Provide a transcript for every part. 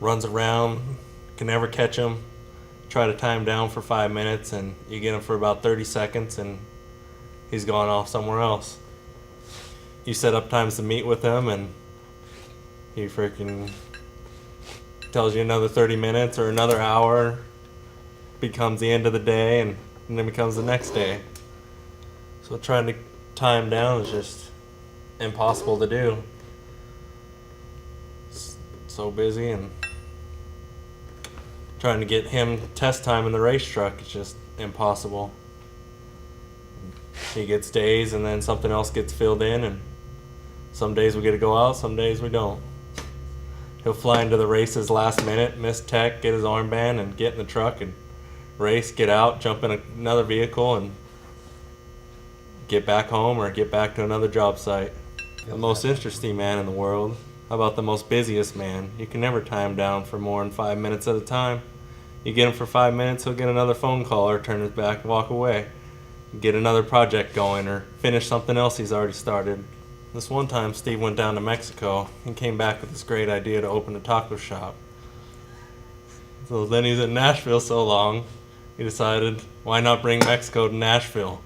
runs around, can never catch him. Try to tie him down for 5 minutes, and you get him for about 30 seconds, and he's gone off somewhere else. You set up times to meet with him, and he freaking tells you another 30 minutes or another hour becomes the end of the day, and then becomes the next day. So trying to tie him down is just impossible to do. It's so busy, and trying to get him test time in the race truck is just impossible. He gets days, and then something else gets filled in, and some days we get to go out, some days we don't. He'll fly into the races last minute, miss tech, get his armband, and get in the truck and race, get out, jump in another vehicle, and get back home or get back to another job site. The most interesting man in the world. How about the most busiest man? You can never tie him down for more than 5 minutes at a time. You get him for 5 minutes, he'll get another phone call or turn his back and walk away. Get another project going or finish something else he's already started. This one time, Steve went down to Mexico and came back with this great idea to open a taco shop. So then he's in Nashville so long, he decided, why not bring Mexico to Nashville?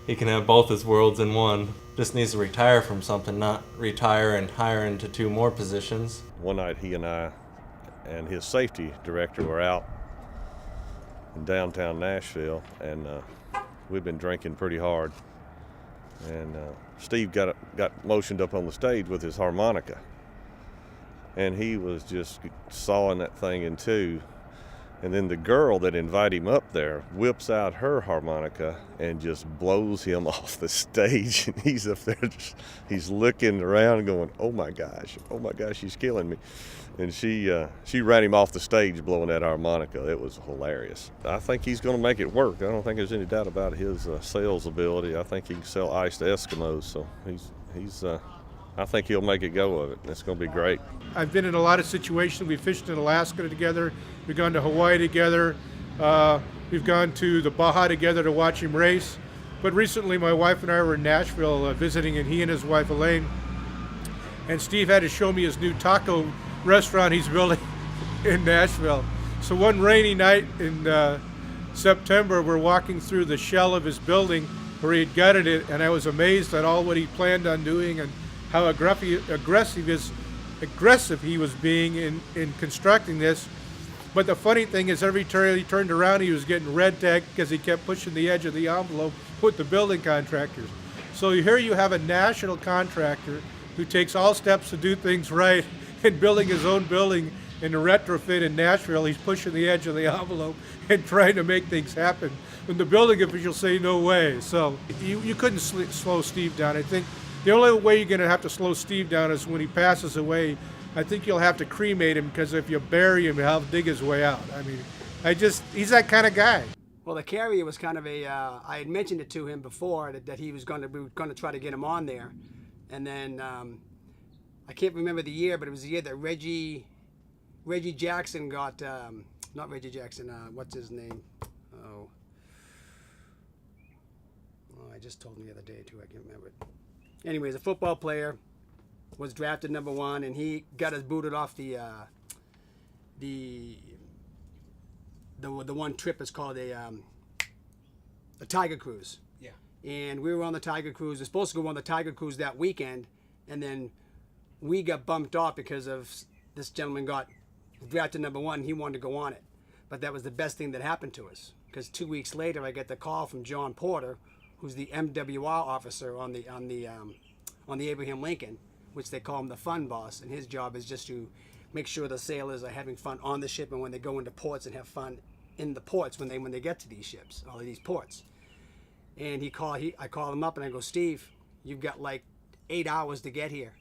He can have both his worlds in one. Just needs to retire from something, not retire and hire into 2 more positions. One night he and I and his safety director were out in downtown Nashville, and we've been drinking pretty hard. And Steve got motioned up on the stage with his harmonica, and he was just sawing that thing in two. And then the girl that invited him up there whips out her harmonica and just blows him off the stage. And he's up there, he's looking around going, oh my gosh, she's killing me. And she ran him off the stage blowing that harmonica. It was hilarious. I think he's going to make it work. I don't think there's any doubt about his sales ability. I think he can sell ice to Eskimos. So I think he'll make it go of it. It's going to be great. I've been in a lot of situations. We fished in Alaska together. We've gone to Hawaii together. We've gone to the Baja together to watch him race. But recently my wife and I were in Nashville visiting, and he and his wife Elaine. And Steve had to show me his new taco restaurant he's building in Nashville. So one rainy night in September, we're walking through the shell of his building where he had gutted it, and I was amazed at all what he planned on doing and how aggressive he was being in constructing this. But the funny thing is, every turn he turned around, he was getting red tagged because he kept pushing the edge of the envelope with the building contractors. So here you have a national contractor who takes all steps to do things right, and building his own building in a retrofit in Nashville, he's pushing the edge of the envelope and trying to make things happen when the building officials say no way. So you couldn't slow Steve down. I think the only way you're going to have to slow Steve down is when he passes away. I think you'll have to cremate him, because if you bury him, he'll dig his way out. I mean, he's that kind of guy. Well, the carrier was kind of I had mentioned it to him before that we were going to try to get him on there. And then I can't remember the year, but it was the year that Reggie Jackson got, not Reggie Jackson, what's his name? Oh, I just told him the other day too, I can't remember it. Anyways, a football player was drafted number 1, and he got us booted off the one trip is called a Tiger Cruise. Yeah. And we were on the Tiger Cruise. We were supposed to go on the Tiger Cruise that weekend, and then we got bumped off because of this gentleman got drafted number 1, and he wanted to go on it. But that was the best thing that happened to us, because 2 weeks later I get the call from John Porter, who's the MWR officer on the Abraham Lincoln, which they call him the fun boss, and his job is just to make sure the sailors are having fun on the ship and when they go into ports, and have fun in the ports when they get to these ships, all of these ports. And I call him up and I go, Steve, you've got like 8 hours to get here,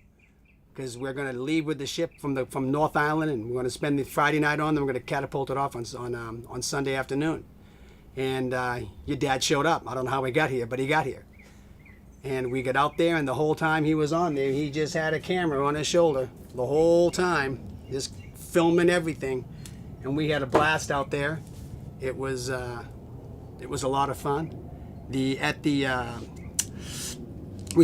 because we're going to leave with the ship from North Island, and we're going to spend the Friday night on, then we're going to catapult it off on Sunday afternoon. And your dad showed up. I don't know how he got here, but he got here. And we got out there, and the whole time he was on there, he just had a camera on his shoulder the whole time, just filming everything. And we had a blast out there. It was a lot of fun. We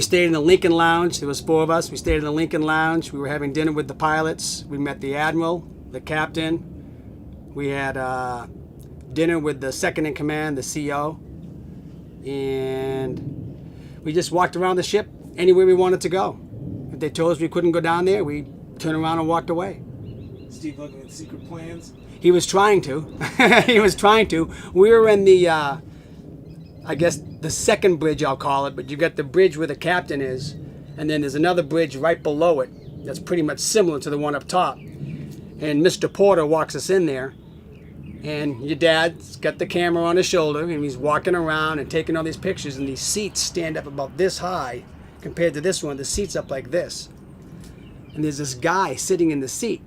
stayed in the Lincoln Lounge. There was 4 of us. We stayed in the Lincoln Lounge. We were having dinner with the pilots. We met the Admiral. the captain. We had dinner with the second in command, the CO, and we just walked around the ship anywhere we wanted to go. If they told us we couldn't go down there, we turned around and walked away. Steve looking at secret plans. He was trying to. He was trying to. We were in the, I guess, the second bridge, I'll call it, but you got the bridge where the captain is, and then there's another bridge right below it that's pretty much similar to the one up top. And Mr. Porter walks us in there, and your dad's got the camera on his shoulder, and he's walking around and taking all these pictures, and these seats stand up about this high compared to this one. The seat's up like this. And there's this guy sitting in the seat,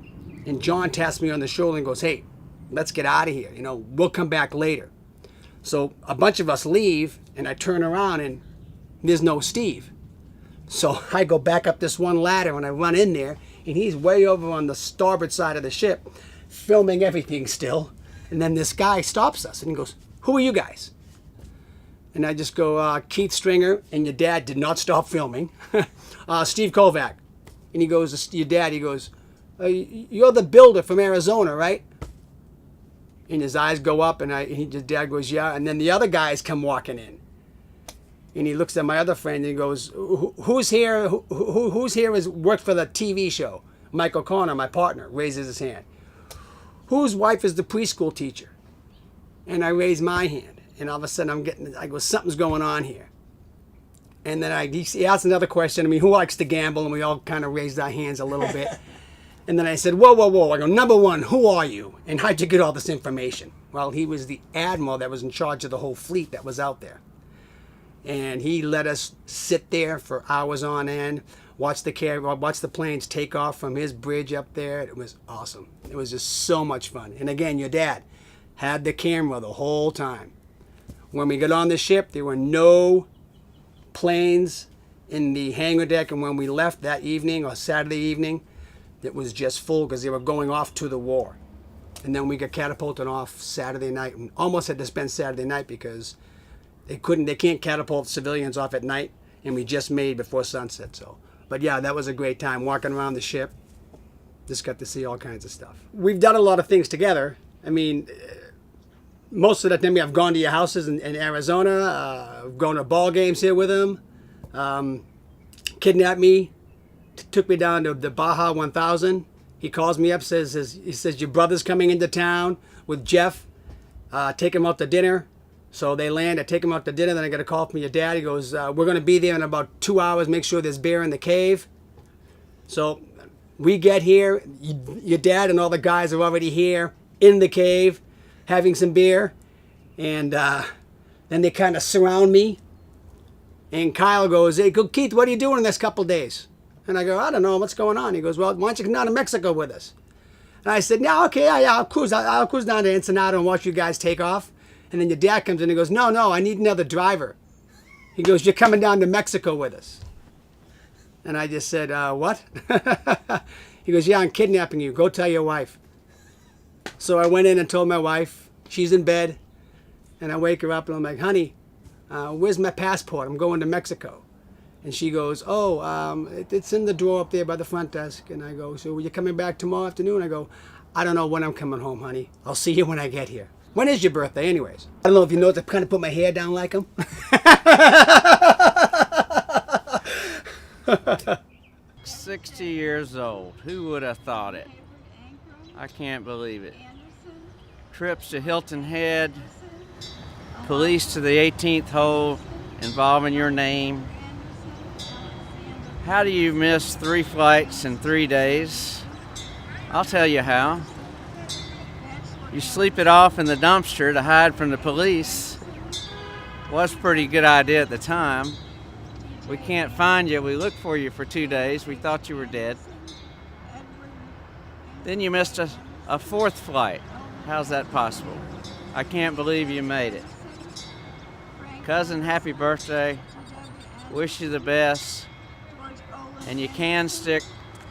and John taps me on the shoulder and goes, "Hey, let's get out of here. You know, we'll come back later." So a bunch of us leave, and I turn around, and there's no Steve. So I go back up this one ladder, and I run in there, and he's way over on the starboard side of the ship, filming everything still. And then this guy stops us, and he goes, "Who are you guys?" And I just go, "Keith Stringer, and your dad did not stop filming." "Steve Kovac." And he goes, "Your dad," he goes, "You're the builder from Arizona, right?" And his eyes go up, and his dad goes, "Yeah." And then the other guys come walking in, and he looks at my other friend and he goes, "Who's here? Who's here has worked for the TV show?" Mike O'Connor, my partner, raises his hand. "Whose wife is the preschool teacher?" And I raise my hand, and all of a sudden I go, something's going on here. And then he asked another question. I mean, who likes to gamble? And we all kind of raised our hands a little bit. And then I said, whoa, whoa, whoa. I go, "Number one, who are you? And how'd you get all this information?" Well, he was the admiral that was in charge of the whole fleet that was out there. And he let us sit there for hours on end, watch the planes take off from his bridge up there. It was awesome. It was just so much fun. And again, your dad had the camera the whole time. When we got on the ship, there were no planes in the hangar deck. And when we left that evening or Saturday evening, it was just full because they were going off to the war. And then we got catapulted off Saturday night, and almost had to spend Saturday night because they can't catapult civilians off at night, and we just made before sunset. So, but yeah, that was a great time walking around the ship. Just got to see all kinds of stuff. We've done a lot of things together. I mean, most of the time I've gone to your houses in Arizona. I've gone to ball games here with him. Kidnapped me. Took me down to the Baja 1000. He calls me up, he says, "Your brother's coming into town with Jeff. Take him out to dinner." So they land, I take him out to dinner, then I get a call from your dad. He goes, "We're going to be there in about 2 hours. Make sure there's beer in the cave." So we get here. Your dad and all the guys are already here in the cave having some beer. And then they kind of surround me. And Kyle goes, "Hey, Keith, what are you doing in this couple days?" And I go, "I don't know, what's going on?" He goes, "Well, why don't you come down to Mexico with us?" And I said, "No, okay, yeah, I'll cruise down to Ensenada and watch you guys take off." And then your dad comes in and goes, No, I need another driver." He goes, "You're coming down to Mexico with us." And I just said, "What?" He goes, "Yeah, I'm kidnapping you. Go tell your wife." So I went in and told my wife. She's in bed. And I wake her up and I'm like, "Honey, where's my passport? I'm going to Mexico." And she goes, "Oh, it's in the drawer up there by the front desk." And I go, "So you're coming back tomorrow afternoon?" I go, "I don't know when I'm coming home, honey. I'll see you when I get here." When is your birthday anyways? I don't know if you noticed, I kind of put my hair down like him. 60 years old. Who would have thought it? I can't believe it. Trips to Hilton Head, police to the 18th hole involving your name. How do you miss 3 flights in 3 days? I'll tell you how. You sleep it off in the dumpster to hide from the police. Was a pretty good idea at the time. We can't find you. We looked for you for 2 days. We thought you were dead. Then you missed a 4th flight. How's that possible? I can't believe you made it. Cousin, happy birthday. Wish you the best. And you can stick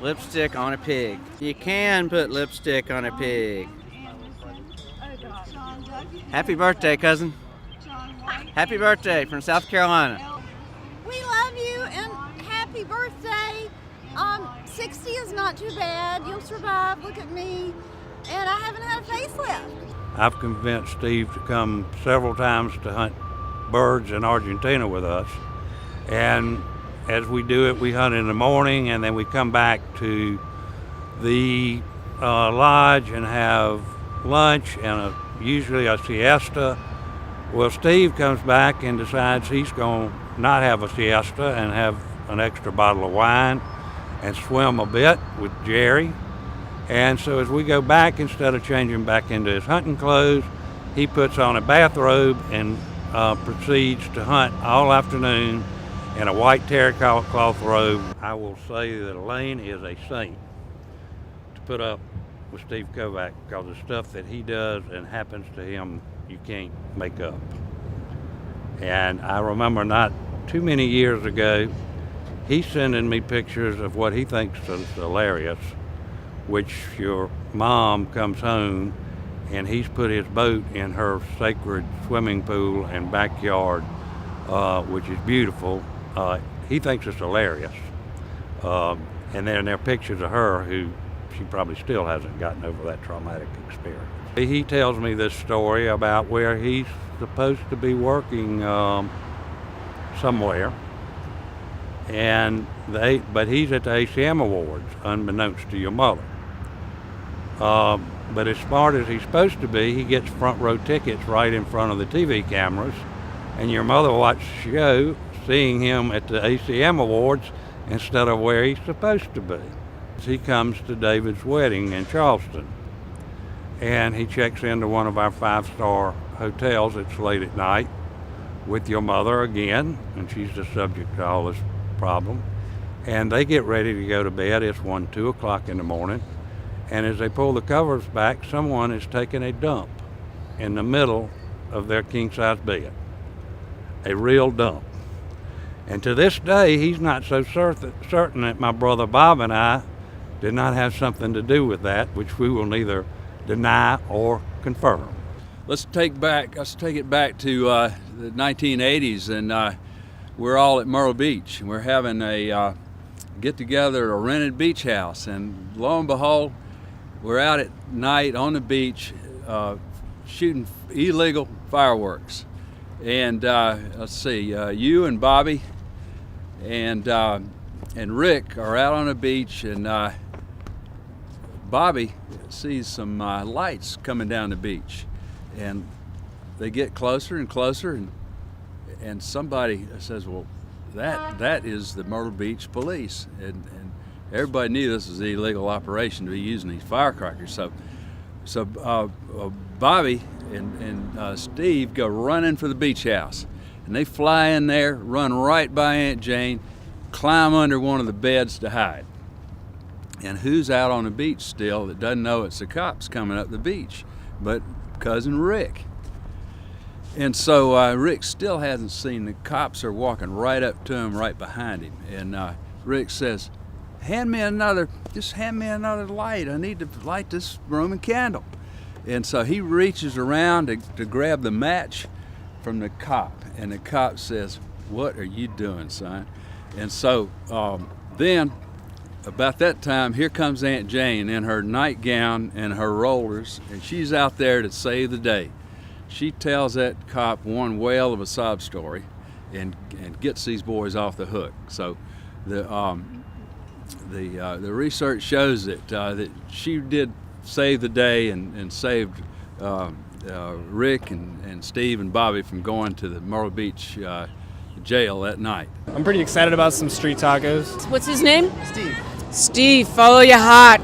lipstick on a pig. You can put lipstick on a pig. Happy birthday, cousin. Happy birthday from South Carolina. We love you and happy birthday. 60 is not too bad. You'll survive. Look at me. I've convinced Steve to come several times to hunt birds in Argentina with us. And as we do it, we hunt in the morning, and then we come back to the lodge and have lunch and usually a siesta. Well, Steve comes back and decides he's going to not have a siesta and have an extra bottle of wine and swim a bit with Jerry. And so as we go back, instead of changing back into his hunting clothes, he puts on a bathrobe and proceeds to hunt all afternoon in a white terracotta cloth robe. I will say that Elaine is a saint to put up with Steve Kovac, because the stuff that he does and happens to him, you can't make up. And I remember not too many years ago, he's sending me pictures of what he thinks is hilarious, which your mom comes home and he's put his boat in her sacred swimming pool and backyard, which is beautiful. He thinks it's hilarious. And then there are pictures of her who she probably still hasn't gotten over that traumatic experience. He tells me this story about where he's supposed to be working somewhere, but he's at the ACM Awards, unbeknownst to your mother. But as smart as he's supposed to be, he gets front row tickets right in front of the TV cameras, and your mother watched the show, seeing him at the ACM Awards instead of where he's supposed to be. He comes to David's wedding in Charleston, and he checks into one of our 5-star hotels. It's late at night with your mother again, and she's the subject to all this problem. And they get ready to go to bed. It's 2 o'clock in the morning. And as they pull the covers back, someone is taking a dump in the middle of their king-size bed. A real dump. And to this day, he's not so certain that my brother Bob and I did not have something to do with that, which we will neither deny or confirm. Let's take it back to the 1980s, and we're all at Myrtle Beach, and we're having a get-together at a rented beach house, and lo and behold, we're out at night on the beach shooting illegal fireworks. And let's see, you and Bobby and Rick are out on the beach, and Bobby sees some lights coming down the beach, and they get closer and closer, and somebody says, well, that is the Myrtle Beach police, and everybody knew this was an illegal operation to be using these firecrackers. So Bobby and Steve go running for the beach house, and they fly in there, run right by Aunt Jane, climb under one of the beds to hide. And who's out on the beach still that doesn't know it's the cops coming up the beach? But cousin Rick. And so Rick still hasn't seen the cops. Are walking right up to him, right behind him. And Rick says, hand me another light. I need to light this Roman candle. And so he reaches around to grab the match from the cop. And the cop says, what are you doing, son? And so then, about that time, here comes Aunt Jane in her nightgown and her rollers, and she's out there to save the day. She tells that cop one whale of a sob story and gets these boys off the hook. So the research shows that she did save the day and saved Rick and Steve and Bobby from going to the Myrtle Beach jail that night. I'm pretty excited about some street tacos. What's his name? Steve. Steve, follow your heart.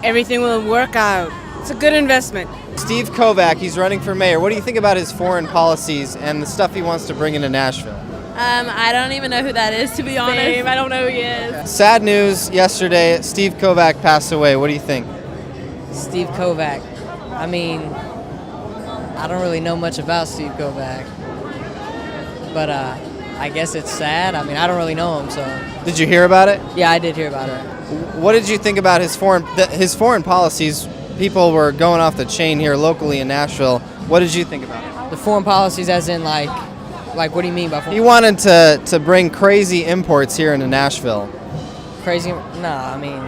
Everything will work out. It's a good investment. Steve Kovac, he's running for mayor. What do you think about his foreign policies and the stuff he wants to bring into Nashville? I don't even know who that is, to be honest. I don't know who he is. Sad news yesterday, Steve Kovac passed away. What do you think? Steve Kovac. I mean, I don't really know much about Steve Kovac, but I guess it's sad. I mean, I don't really know him, so. Did you hear about it? Yeah, I did hear about it. What did you think about his foreign policies? People were going off the chain here locally in Nashville. What did you think about it? The foreign policies as in like what do you mean by foreign? He wanted to bring crazy imports here into Nashville. Crazy? No, I mean,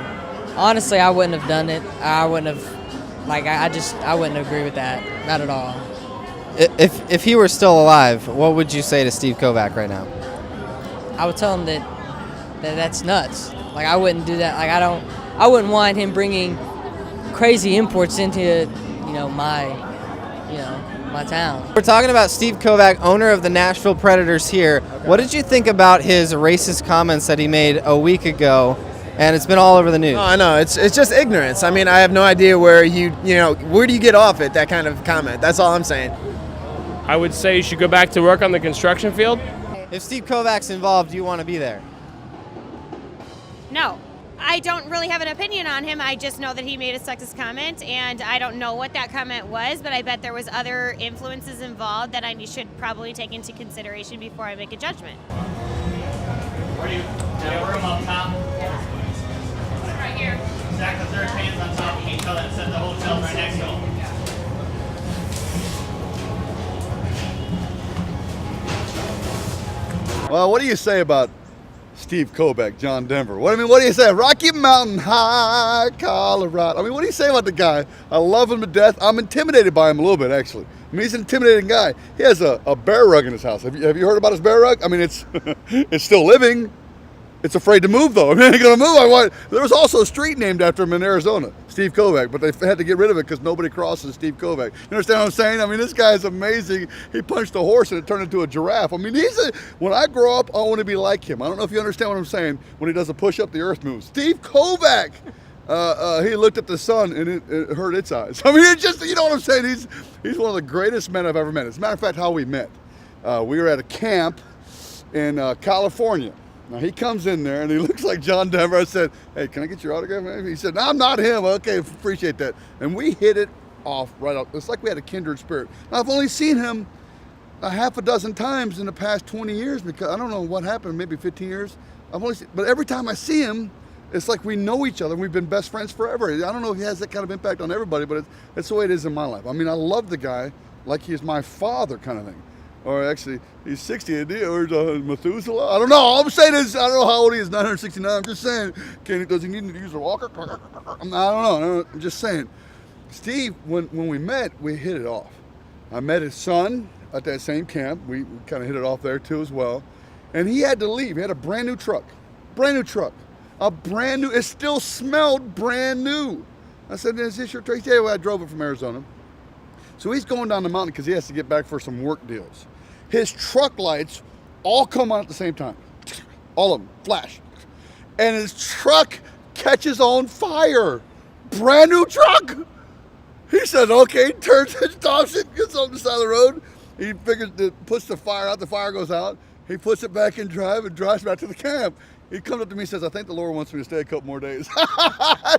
honestly, I wouldn't have done it. I wouldn't have Like I wouldn't agree with that, not at all. If he were still alive, what would you say to Steve Kovac right now? I would tell him that's nuts. Like I wouldn't do that. Like I wouldn't want him bringing crazy imports into my town. We're talking about Steve Kovac, owner of the Nashville Predators here. What did you think about his racist comments that he made a week ago? And it's been all over the news. Oh, I know. It's just ignorance. I mean, I have no idea where where do you get off at that kind of comment? That's all I'm saying. I would say you should go back to work on the construction field. If Steve Kovac's involved, do you want to be there? No, I don't really have an opinion on him. I just know that he made a sexist comment, and I don't know what that comment was, but I bet there was other influences involved that I should probably take into consideration before I make a judgment. Where do you? We're up top. Right here. Stack the third pans on top. You can tell that set the hotel right next to him. Well, what do you say about Steve Kovac, John Denver? What do you say? Rocky Mountain High, Colorado. I mean, what do you say about the guy? I love him to death. I'm intimidated by him a little bit, actually. I mean, he's an intimidating guy. He has a bear rug in his house. Have you heard about his bear rug? I mean, it's it's still living. It's afraid to move, though. I mean, it ain't gonna move. There was also a street named after him in Arizona, Steve Kovac, but they had to get rid of it because nobody crosses Steve Kovac. You understand what I'm saying? I mean, this guy is amazing. He punched a horse and it turned into a giraffe. I mean, when I grow up, I want to be like him. I don't know if you understand what I'm saying. When he does a push-up, the earth moves. Steve Kovac, he looked at the sun and it hurt its eyes. I mean, it's just, you know what I'm saying? He's one of the greatest men I've ever met. As a matter of fact, how we met. We were at a camp in California. Now, he comes in there, and he looks like John Denver. I said, hey, can I get your autograph, man? He said, no, I'm not him. Okay, appreciate that. And we hit it off right off. It's like we had a kindred spirit. Now, I've only seen him a half a dozen times in the past 20 years because I don't know what happened, maybe 15 years. But every time I see him, it's like we know each other. We've been best friends forever. I don't know if he has that kind of impact on everybody, but it's the way it is in my life. I mean, I love the guy like he's my father kind of thing. Or actually, he's 60, or Methuselah. I don't know. All I'm saying is, I don't know how old he is, 969. I'm just saying, does he need to use a walker? I don't know. I'm just saying. Steve, when we met, we hit it off. I met his son at that same camp. We kind of hit it off there, too, as well. And he had to leave. He had a brand new truck. Brand new truck. It still smelled brand new. I said, is this your truck? He said, yeah, well, I drove it from Arizona. So he's going down the mountain because he has to get back for some work deals. His truck lights all come on at the same time. All of them, flash. And his truck catches on fire. Brand new truck. He says, okay, turns it, stops it, gets on the side of the road. He figures, puts the fire out, the fire goes out. He puts it back in drive and drives back to the camp. He comes up to me and says, I think the Lord wants me to stay a couple more days.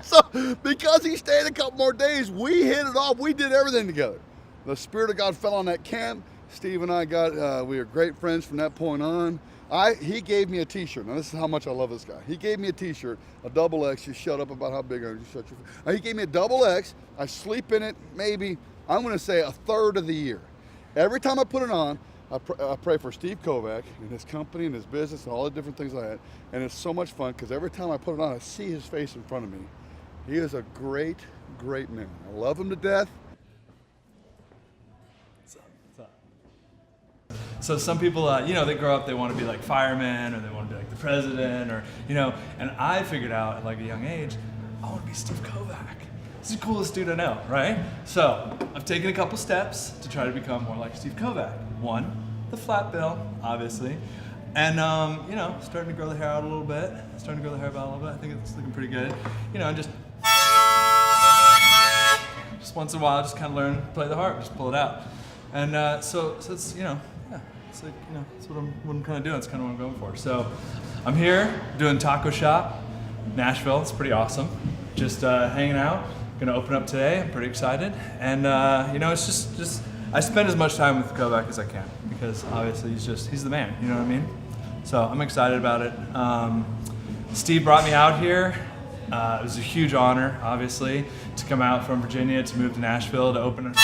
So because he stayed a couple more days, we hit it off. We did everything together. The Spirit of God fell on that camp. Steve and I we were great friends from that point on. He gave me a t-shirt. Now this is how much I love this guy. He gave me a t-shirt, a double X. You shut up about how big I am. You shut your. He gave me a double X. I sleep in it maybe, I'm going to say a third of the year. Every time I put it on, I pray for Steve Kovac and his company and his business and all the different things like that. And it's so much fun because every time I put it on, I see his face in front of me. He is a great, great man. I love him to death. So some people, they grow up, they want to be like firemen or they want to be like the president or, and I figured out at like a young age, I want to be Steve Kovac. He's the coolest dude I know, right? So I've taken a couple steps to try to become more like Steve Kovac. One, the flat bill, obviously. And, starting to grow the hair out a little bit. I think it's looking pretty good. And just once in a while, just kind of learn to play the harp, just pull it out. And so it's, it's like, that's what I'm kind of doing. It's kind of what I'm going for. So I'm here doing taco shop, Nashville. It's pretty awesome. Just hanging out. Gonna open up today. I'm pretty excited. And it's just I spend as much time with Kovac as I can because obviously he's the man. You know what I mean? So I'm excited about it. Steve brought me out here. It was a huge honor, obviously, to come out from Virginia to move to Nashville to open.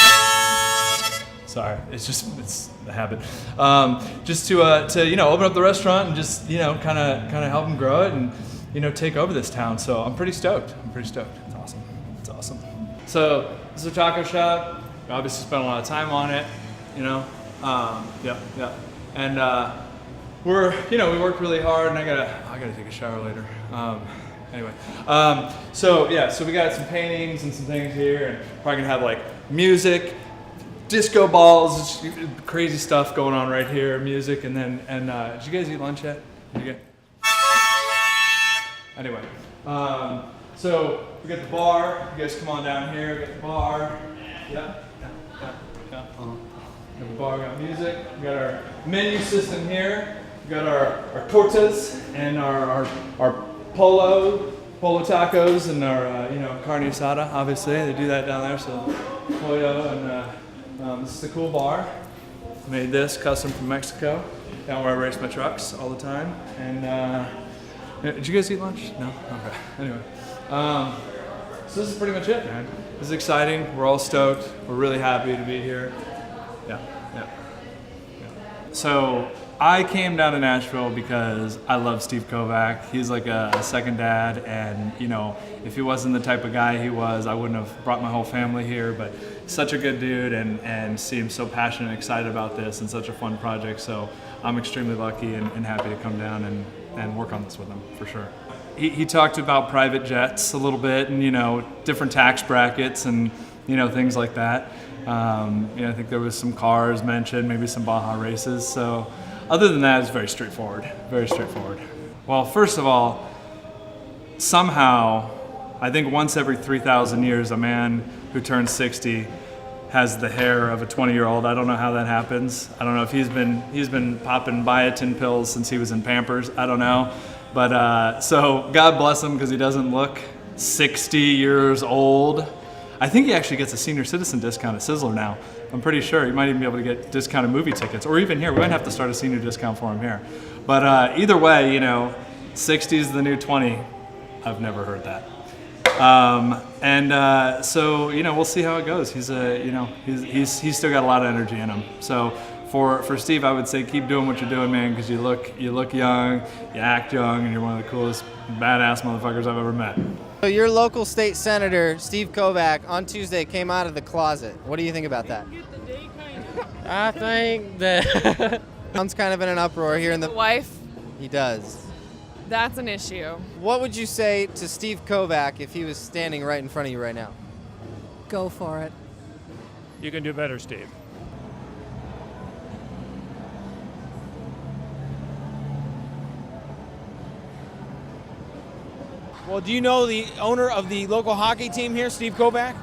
Sorry, it's a habit. Just to open up the restaurant and just kind of help him grow it and take over this town. So I'm pretty stoked. It's awesome. So This is a taco shop. We obviously spent a lot of time on it, you know. Yeah. And we worked really hard, and I gotta take a shower later. Anyway, so we got some paintings and some things here, and probably gonna have like music, disco balls, just crazy stuff going on right here, music, and then did you guys eat lunch yet? Anyway, so we got the bar. You guys come on down here. We got the bar. Yeah. Got the bar. Got music. We got our menu system here. We got our tortas and our polo tacos and our carne asada. Obviously, they do that down there. So pollo and this is a cool bar. Made this custom from Mexico. Down where I race my trucks all the time. And did you guys eat lunch? No. Okay. Anyway, so this is pretty much it, man. This is exciting. We're all stoked. We're really happy to be here. Yeah. So I came down to Nashville because I love Steve Kovac. He's like a second dad, and if he wasn't the type of guy he was, I wouldn't have brought my whole family here. But such a good dude, and seems so passionate and excited about this, and such a fun project. So I'm extremely lucky and happy to come down and work on this with him for sure. He talked about private jets a little bit, and different tax brackets and things like that. I think there was some cars mentioned, maybe some Baja races. So other than that, it's very straightforward. Very straightforward. Well, first of all, somehow, I think once every 3,000 years, a man who turns 60 has the hair of a 20-year-old. I don't know how that happens. I don't know if he's been popping biotin pills since he was in Pampers. I don't know. But so God bless him, because he doesn't look 60 years old. I think he actually gets a senior citizen discount at Sizzler now. I'm pretty sure. He might even be able to get discounted movie tickets, or even here. We might have to start a senior discount for him here. But either way, 60 is the new 20. I've never heard that. So we'll see how it goes. He's still got a lot of energy in him. So for Steve, I would say keep doing what you're doing, man, because you look young, you act young, and you're one of the coolest badass motherfuckers I've ever met. So your local state senator, Steve Kovac, on Tuesday came out of the closet. What do you think about that? I think that Sounds kind of in an uproar here in the wife. He does. That's an issue. What would you say to Steve Kovac if he was standing right in front of you right now? Go for it. You can do better, Steve. Well, do you know the owner of the local hockey team here, Steve Kovac?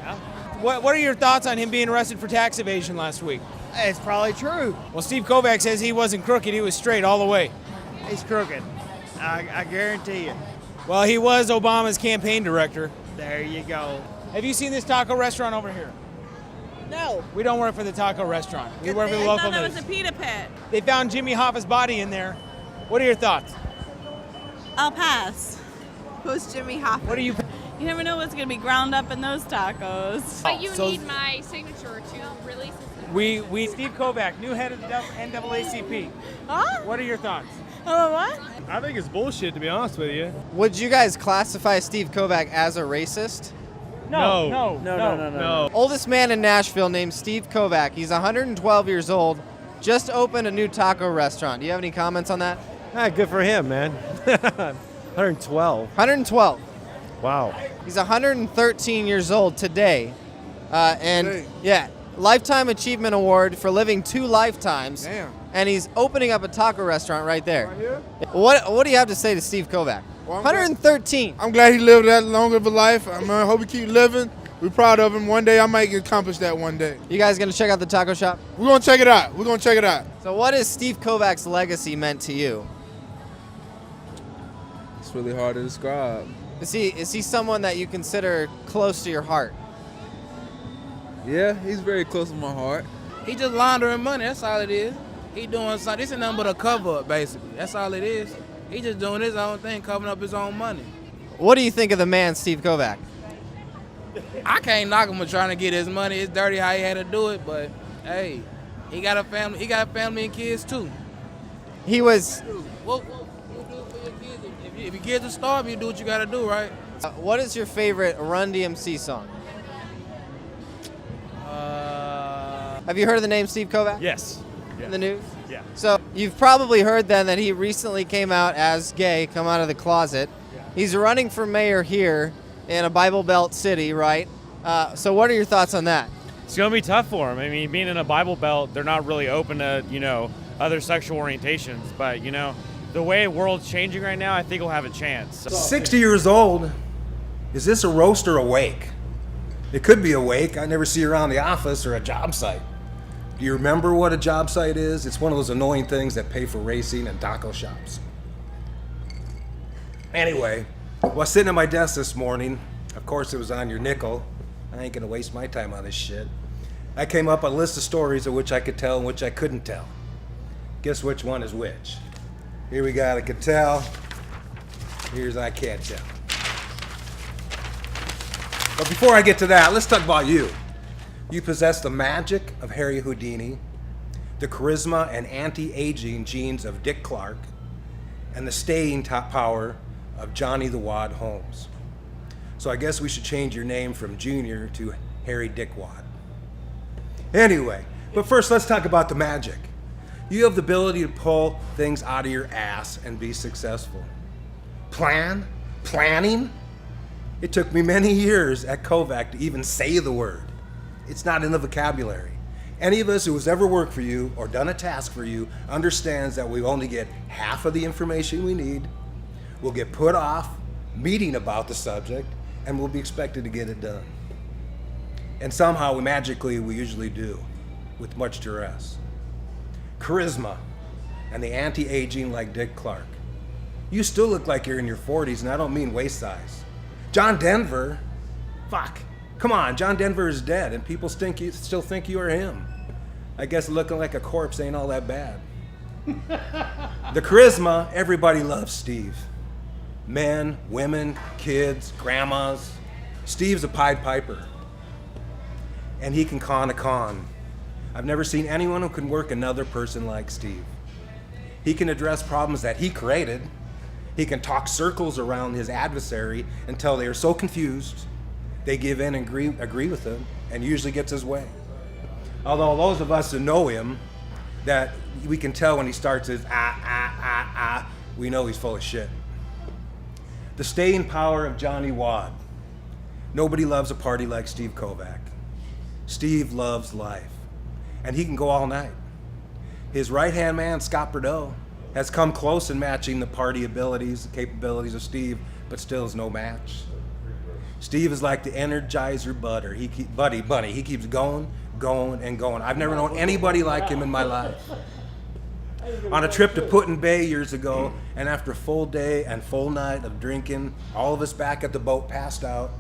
Yeah. What are your thoughts on him being arrested for tax evasion last week? It's probably true. Well, Steve Kovac says he wasn't crooked, he was straight all the way. He's crooked. I guarantee you. Well, he was Obama's campaign director. There you go. Have you seen this taco restaurant over here? No. We don't work for the taco restaurant. We work for the local I thought it news. was a pita pit. They found Jimmy Hoffa's body in there. What are your thoughts? I'll pass. Who's Jimmy Hoffa? What are you? You never know what's going to be ground up in those tacos. But you So- need my signature to release this. We Steve Kovac, new head of the NAACP. Huh? What are your thoughts? Oh, what? I think it's bullshit, to be honest with you. Would you guys classify Steve Kovac as a racist? No. Oldest man in Nashville named Steve Kovac. He's 112 years old. Just opened a new taco restaurant. Do you have any comments on that? Good for him, man. 112. 112. Wow. He's 113 years old today. Dang. Lifetime Achievement Award for living 2 lifetimes. Damn. And he's opening up a taco restaurant right there. Right here? What do you have to say to Steve Kovac? 113. I'm glad he lived that long of a life. I hope he keep living. We're proud of him. One day I might accomplish that one day. You guys gonna check out the taco shop? We're gonna check it out. So what has Steve Kovac's legacy meant to you? It's really hard to describe. Is he someone that you consider close to your heart? Yeah, he's very close to my heart. He just laundering money, that's all it is. He doing something, this ain't nothing but a cover up basically. That's all it is. He just doing his own thing, covering up his own money. What do you think of the man, Steve Kovac? I can't knock him for trying to get his money. It's dirty how he had to do it, but hey, he got a family and kids too. He was. What you do for your kids? If your kids are starving, you do what you gotta do, right? What is your favorite Run DMC song? Have you heard of the name Steve Kovac? Yes. In the news? Yeah. So you've probably heard then that he recently came out as gay, come out of the closet. He's running for mayor here in a Bible Belt city, right? So what are your thoughts on that? It's going to be tough for him. I mean, being in a Bible Belt, they're not really open to, other sexual orientations. But, the way the world's changing right now, I think he'll have a chance. 60 years old. Is this a roast or a wake? It could be a wake. I never see her around the office or a job site. Do you remember what a job site is? It's one of those annoying things that pay for racing and taco shops. Anyway, while sitting at my desk this morning, of course it was on your nickel. I ain't gonna waste my time on this shit. I came up with a list of stories of which I could tell and which I couldn't tell. Guess which one is which? Here we got I could tell. Here's I can't tell. But before I get to that, let's talk about you. You possess the magic of Harry Houdini, the charisma and anti-aging genes of Dick Clark, and the staying power of Johnny the Wad Holmes. So I guess we should change your name from Junior to Harry Dick Wad. Anyway, but first let's talk about the magic. You have the ability to pull things out of your ass and be successful. Planning? It took me many years at Kovac to even say the word. It's not in the vocabulary. Any of us who has ever worked for you or done a task for you understands that we only get half of the information we need. We'll get put off meeting about the subject, and we'll be expected to get it done. And somehow, we usually do, with much duress. Charisma and the anti-aging like Dick Clark. You still look like you're in your 40s, and I don't mean waist size. John Denver, come on, John Denver is dead, and people still think you are him. I guess looking like a corpse ain't all that bad. The charisma, everybody loves Steve. Men, women, kids, grandmas. Steve's a Pied Piper. And he can con a con. I've never seen anyone who can work another person like Steve. He can address problems that he created. He can talk circles around his adversary until they are so confused they give in and agree with him, and usually gets his way. Although those of us who know him, that we can tell when he starts his we know he's full of shit. The staying power of Johnny Wad. Nobody loves a party like Steve Kovac. Steve loves life, and he can go all night. His right-hand man, Scott Bday, has come close in matching the party abilities, the capabilities of Steve, but still is no match. Steve is like the Energizer Bunny. He keeps going, and going. I've never known anybody like him in my life. On a trip to Bday years ago, and after a full day and full night of drinking, all of us back at the boat passed out.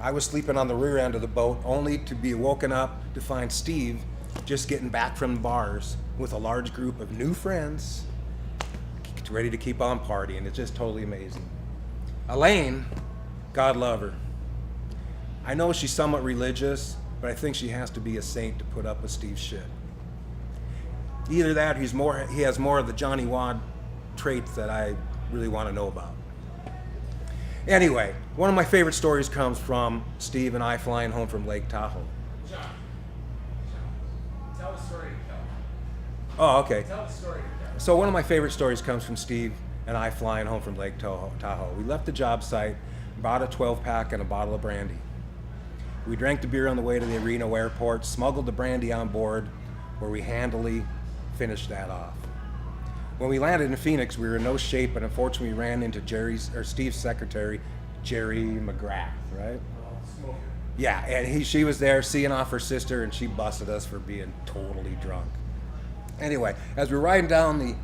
I was sleeping on the rear end of the boat, only to be woken up to find Steve just getting back from the bars with a large group of new friends, ready to keep on partying. It's just totally amazing. Elaine, God love her. I know she's somewhat religious, but I think she has to be a saint to put up with Steve's shit. Either that, or he has more of the Johnny Wad traits that I really want to know about. Anyway, one of my favorite stories comes from Steve and I flying home from Lake Tahoe. John, tell the story to Kel. Oh, okay. Tell the story to Kel. So one of my favorite stories comes from Steve and I flying home from Lake Tahoe. We left the job site, bought a 12-pack and a bottle of brandy. We drank the beer on the way to the Reno airport, smuggled the brandy on board, where we handily finished that off. When we landed in Phoenix, we were in no shape, but unfortunately we ran into Steve's secretary, Jerry McGrath, right? Yeah, and she was there seeing off her sister, and she busted us for being totally drunk. Anyway, as we're riding down the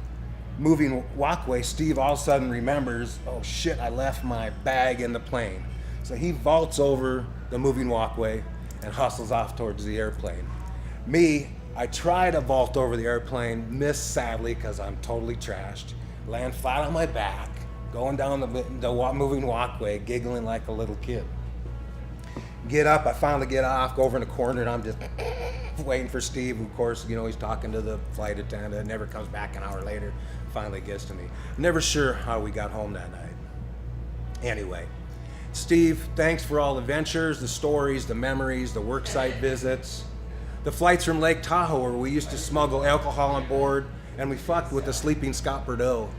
moving walkway, Steve all of a sudden remembers, oh shit, I left my bag in the plane. So he vaults over the moving walkway and hustles off towards the airplane. Me, I try to vault over the airplane, miss sadly because I'm totally trashed, land flat on my back, going down the moving walkway, giggling like a little kid. Get up, I finally get off, go over in the corner, and I'm just waiting for Steve, who, of course, he's talking to the flight attendant, never comes back an hour later, finally gets to me. Never sure how we got home that night. Anyway, Steve, thanks for all the ventures, the stories, the memories, the worksite visits. The flights from Lake Tahoe where we used to smuggle alcohol on board, and we fucked with the sleeping Scott Bordeaux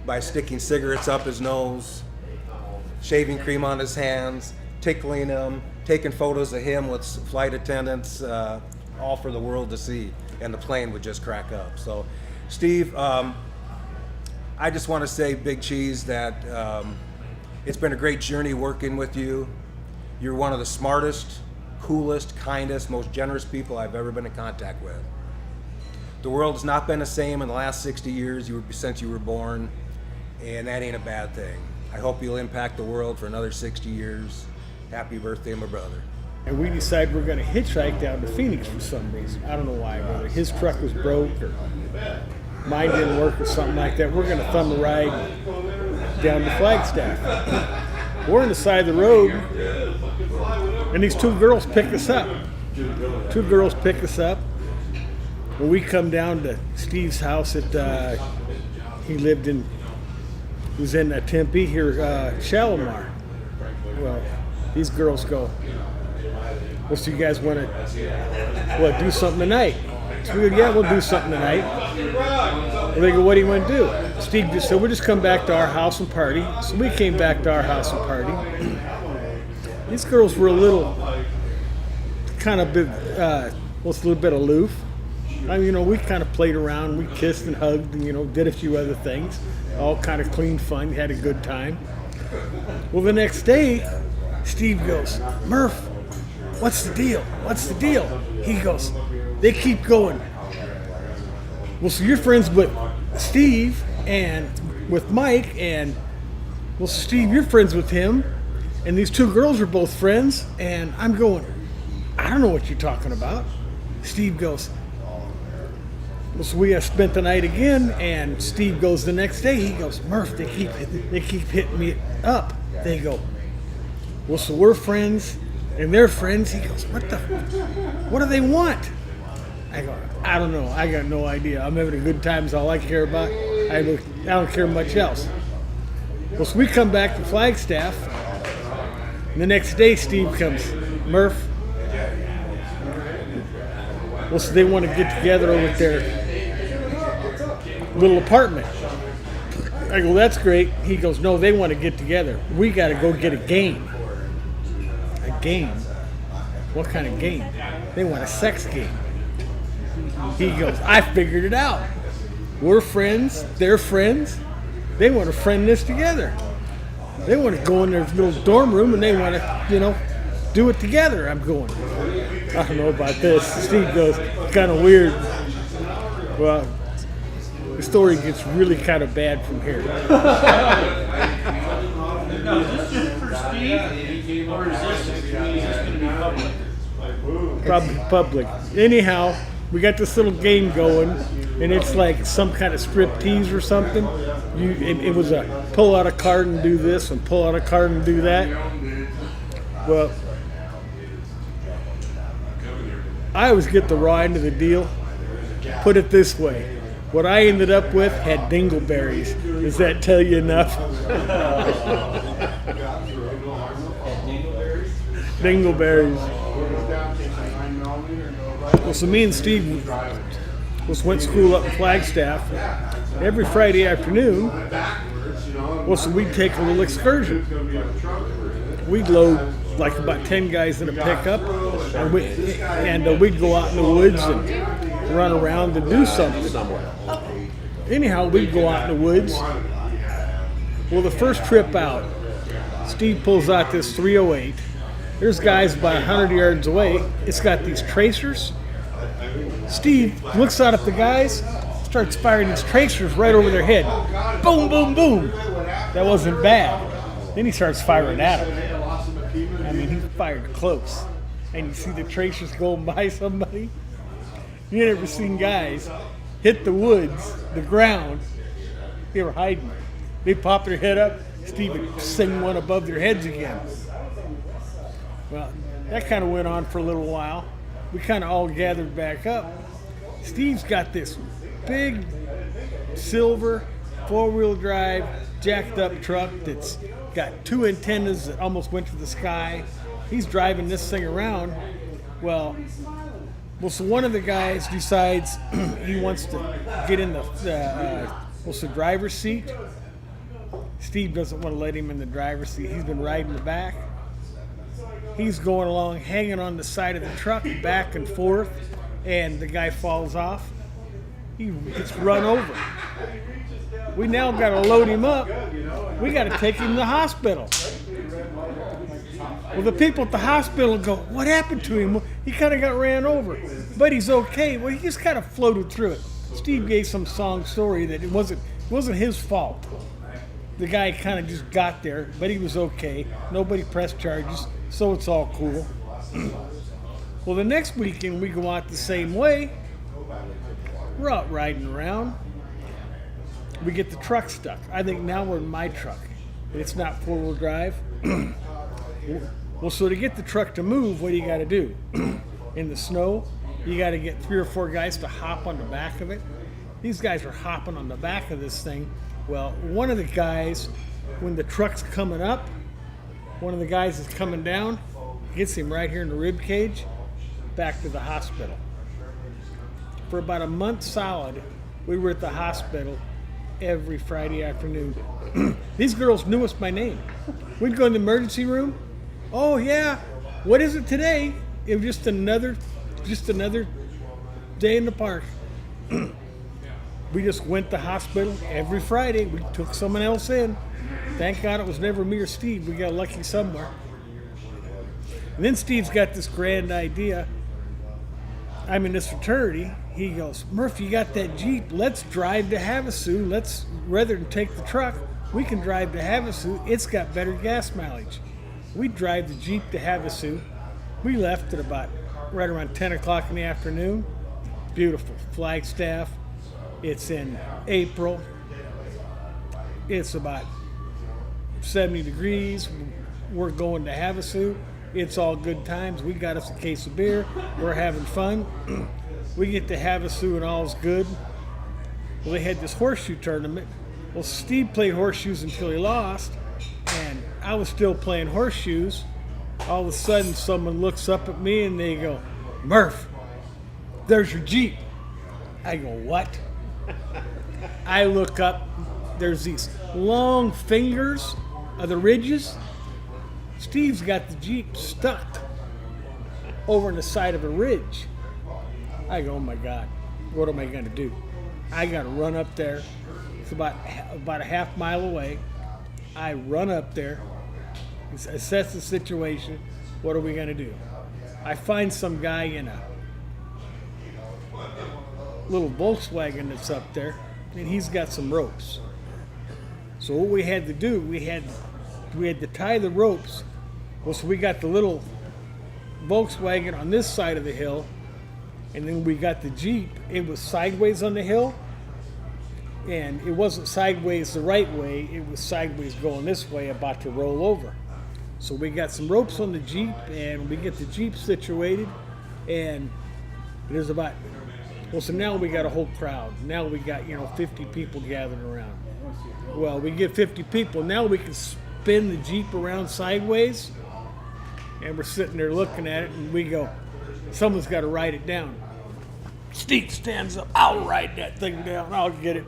by sticking cigarettes up his nose, shaving cream on his hands, tickling him, taking photos of him with flight attendants, all for the world to see, and the plane would just crack up. So, Steve, I just want to say, Big Cheese, that it's been a great journey working with you. You're one of the smartest, coolest, kindest, most generous people I've ever been in contact with. The world has not been the same in the last 60 years since you were born, and that ain't a bad thing. I hope you'll impact the world for another 60 years. Happy birthday, my brother. And we decided we're going to hitchhike down to Phoenix for some reason. I don't know why, whether his truck was broke or mine didn't work or something like that. We're going to thumb a ride down to Flagstaff. We're on the side of the road, and these two girls pick us up. Two girls pick us up. When we come down to Steve's house at, he was in Tempe here, Shalimar. Well, these girls go, well, so you guys want to do something tonight? So we go, yeah, we'll do something tonight. Well, they go, what do you want to do? Steve just said, we'll just come back to our house and party. So we came back to our house and party. These girls were a little, kind of, a little bit aloof. I mean, we kind of played around. We kissed and hugged and, did a few other things. All kind of clean fun. Had a good time. Well, the next day, Steve goes, Murph, what's the deal? What's the deal? He goes, they keep going. Well, so you're friends with Steve and with Mike, and, well, Steve, you're friends with him, and these two girls are both friends, and I'm going, I don't know what you're talking about. Steve goes, well, so we spent the night again, and Steve goes the next day. He goes, Murph, they keep hitting me up. They go, well, so we're friends, and they're friends. He goes, what do they want? I go, I don't know. I got no idea. I'm having a good time. Is all I care about. I don't care much else. Well, so we come back to Flagstaff, and the next day Steve comes, Murph. Well, so they want to get together over at their little apartment. I go, that's great. He goes, no, they want to get together. We got to go get a game. A game? What kind of game? They want a sex game. He goes, I figured it out. We're friends. They're friends. They want to friend this together. They want to go in their little dorm room and they want to, do it together. I'm going, I don't know about this. Steve goes, kind of weird. Well, the story gets really kind of bad from here. Now, is this just for Steve, or is this going to be public? Probably public. Anyhow, we got this little game going, and it's like some kind of strip tease or something. It was a pull out a card and do this, and pull out a card and do that. Well, I always get the raw end of the deal. Put it this way. What I ended up with had dingleberries. Does that tell you enough? Dingleberries. Well, so me and Steve went to school up in Flagstaff. Every Friday afternoon, well, so we'd take a little excursion. We'd load like about 10 guys in a pickup, and we'd go out in the woods and run around and do something. Anyhow, we'd go out in the woods. Well, the first trip out, Steve pulls out this 308. There's guys about 100 yards away. It's got these tracers. Steve looks out at the guys, starts firing these tracers right over their head. Boom, boom, boom. That wasn't bad. Then he starts firing at them. I mean, he fired close. And you see the tracers going by somebody. You never seen guys hit the woods, the ground. They were hiding. They pop their head up. Steve would sing one above their heads again. Well, that kind of went on for a little while. We kind of all gathered back up. Steve's got this big silver 4-wheel drive jacked up truck that's got 2 antennas that almost went to the sky. He's driving this thing around. Well, Well, so one of the guys decides he wants to get in the driver's seat. Steve doesn't want to let him in the driver's seat. He's been riding the back. He's going along, hanging on the side of the truck, back and forth, and the guy falls off. He gets run over. We now got to load him up. We got to take him to the hospital. Well, the people at the hospital go, "What happened to him?" He kind of got ran over, but he's okay. Well, he just kind of floated through it. Steve gave some song story that it wasn't his fault. The guy kind of just got there, but he was okay. Nobody pressed charges, so it's all cool. Well, the next weekend we go out the same way. We're out riding around. We get the truck stuck. I think now we're in my truck. It's not four-wheel drive. Well, so to get the truck to move, what do you got to do? In the snow, you got to get 3 or 4 guys to hop on the back of it. These guys are hopping on the back of this thing. Well, one of the guys, when the truck's coming up, one of the guys is coming down, hits him right here in the rib cage, back to the hospital. For about a month solid, we were at the hospital every Friday afternoon. These girls knew us by name. We'd go in the emergency room. "Oh yeah, what is it today?" It was just another day in the park. We just went to hospital every Friday. We took someone else in. Thank God it was never me or Steve. We got lucky somewhere. And then Steve's got this grand idea. I'm in this fraternity. He goes, "Murph, you got that Jeep. Let's drive to Havasu. Rather than take the truck, we can drive to Havasu. It's got better gas mileage." We drive the Jeep to Havasu. We left at about right around 10 o'clock in the afternoon. Beautiful Flagstaff. It's in April. It's about 70 degrees. We're going to Havasu. It's all good times. We got us a case of beer. We're having fun. We get to Havasu and all's good. Well, they had this horseshoe tournament. Well, Steve played horseshoes until he lost, and I was still playing horseshoes. All of a sudden, someone looks up at me and they go, "Murph, there's your Jeep." I go, "What?" I look up. There's these long fingers of the ridges. Steve's got the Jeep stuck over on the side of a ridge. I go, "Oh my God, what am I going to do?" I got to run up there. It's about a half mile away. I run up there, assess the situation. What are we going to do? I find some guy in a little Volkswagen that's up there, and he's got some ropes. So what we had to do, we had to tie the ropes. Well, so we got the little Volkswagen on this side of the hill, and then we got the Jeep. It was sideways on the hill, and it wasn't sideways the right way. It was sideways going this way, about to roll over. So we got some ropes on the Jeep, and we get the Jeep situated, and there's about, well, so now we got a whole crowd. Now we got, 50 people gathered around. Well, we get 50 people. Now we can spin the Jeep around sideways, and we're sitting there looking at it, and we go, someone's got to write it down. Steve stands up. "I'll write that thing down. I'll get it."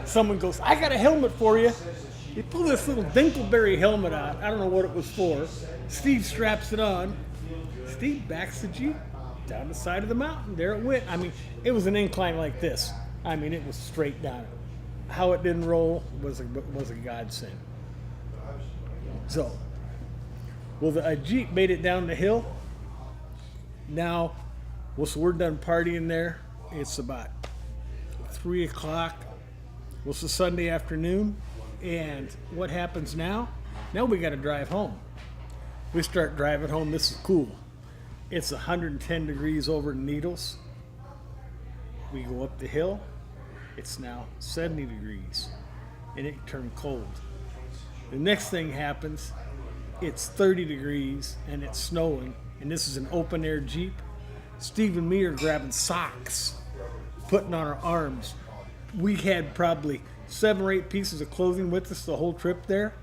Someone goes, "I got a helmet for you." He pulled this little Dinkleberry helmet out. I don't know what it was for. Steve straps it on. Steve backs the Jeep down the side of the mountain. There it went. I mean, it was an incline like this. I mean, it was straight down. How it didn't roll was a godsend. So, well, the Jeep made it down the hill. Now, well, so we're done partying there. It's about 3 o'clock. Well, it's a Sunday afternoon. And what happens now? Now we got to drive home. We start driving home. This is cool. It's 110 degrees over in Needles. We go up the hill. It's now 70 degrees. And it turned cold. The next thing happens, it's 30 degrees and it's snowing. And this is an open air Jeep. Steve and me are grabbing socks, putting on our arms. We had probably 7 or 8 pieces of clothing with us the whole trip there.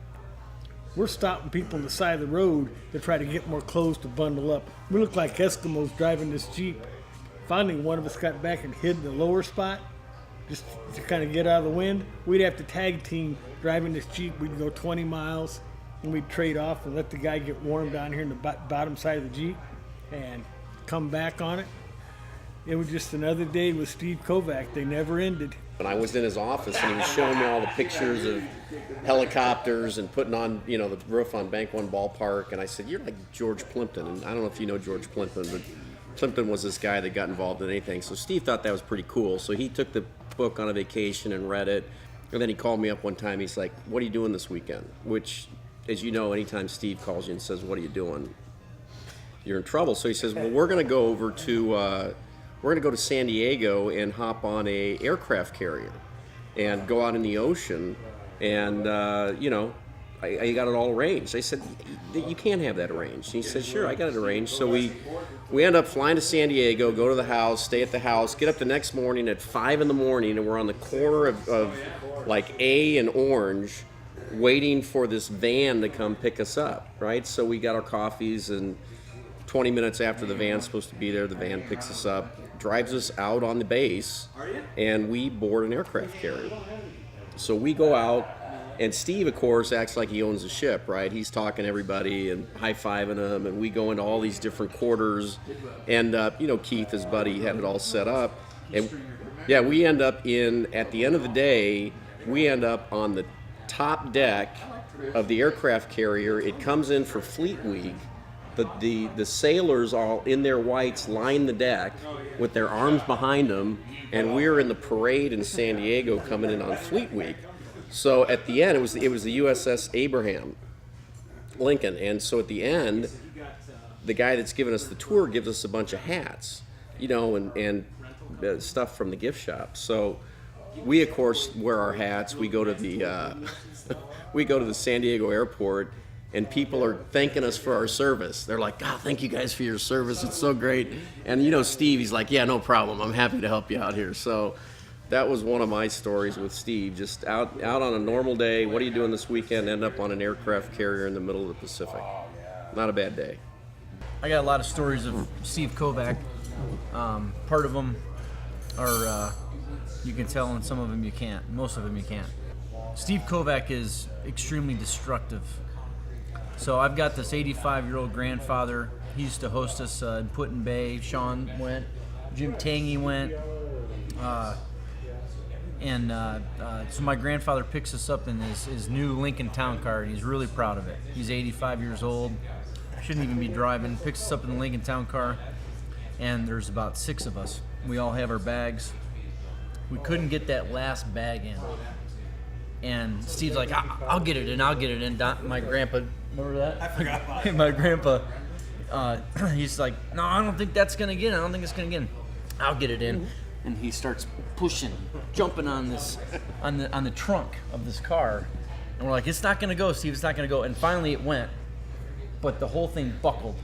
We're stopping people on the side of the road to try to get more clothes to bundle up. We look like Eskimos driving this Jeep. finally one of us got back and hid in the lower spot just to kind of get out of the wind. We'd have to tag team driving this Jeep. We'd go 20 miles and we'd trade off and let the guy get warm down here in the bottom side of the Jeep and come back on it. It was just another day with Steve Kovac. They never ended. When I was in his office and he was showing me all the pictures of helicopters and putting on, the roof on Bank One Ballpark, and I said, "You're like George Plimpton." And I don't know if you know George Plimpton, but Plimpton was this guy that got involved in anything. So Steve thought that was pretty cool. So he took the book on a vacation and read it. And then he called me up one time. He's like, "What are you doing this weekend?" Which, as you know, anytime Steve calls you and says, "What are you doing?" you're in trouble. So he says, "Well, we're going to go over to San Diego and hop on a aircraft carrier and go out in the ocean, and I got it all arranged." I said, "You can't have that arranged." He said, "Sure, I got it arranged." So we end up flying to San Diego, go to the house, stay at the house, get up the next morning at 5 in the morning, and we're on the corner of like A and Orange, waiting for this van to come pick us up, right? So we got our coffees, and 20 minutes after the van's supposed to be there, the van picks us up, drives us out on the base, and we board an aircraft carrier. So we go out, and Steve, of course, acts like he owns the ship, right? He's talking to everybody and high-fiving them, and we go into all these different quarters. And, Keith, his buddy, had it all set up. And, yeah, we end up at the end of the day, we end up on the top deck of the aircraft carrier. It comes in for Fleet Week. The sailors all in their whites line the deck with their arms behind them, and we're in the parade in San Diego coming in on Fleet Week. So at the end, it was the USS Abraham Lincoln, and so at the end, the guy that's giving us the tour gives us a bunch of hats, and stuff from the gift shop. So we, of course, wear our hats. We go to the San Diego airport, and people are thanking us for our service. They're like, "God, thank you guys for your service. It's so great." And Steve, he's like, "Yeah, no problem. I'm happy to help you out here." So that was one of my stories with Steve. Just out on a normal day. What are you doing this weekend? End up on an aircraft carrier in the middle of the Pacific. Not a bad day. I got a lot of stories of Steve Kovac. Part of them are you can tell, and some of them you can't. Most of them you can't. Steve Kovac is extremely destructive. So I've got this 85-year-old grandfather. He used to host us in Bday. Sean went. Jim Tangy went. So my grandfather picks us up in his new Lincoln Town Car, and he's really proud of it. He's 85 years old. Shouldn't even be driving. Picks us up in the Lincoln Town Car, and there's about 6 of us. We all have our bags. We couldn't get that last bag in. And Steve's like, I'll get it in. My grandpa, remember that? I forgot about it. My grandpa, he's like, "No, I don't think that's going to get in. I don't think it's going to get in. I'll get it in." And he starts pushing, jumping on the trunk of this car. And we're like, "It's not going to go, Steve. It's not going to go." And finally it went, but the whole thing buckled.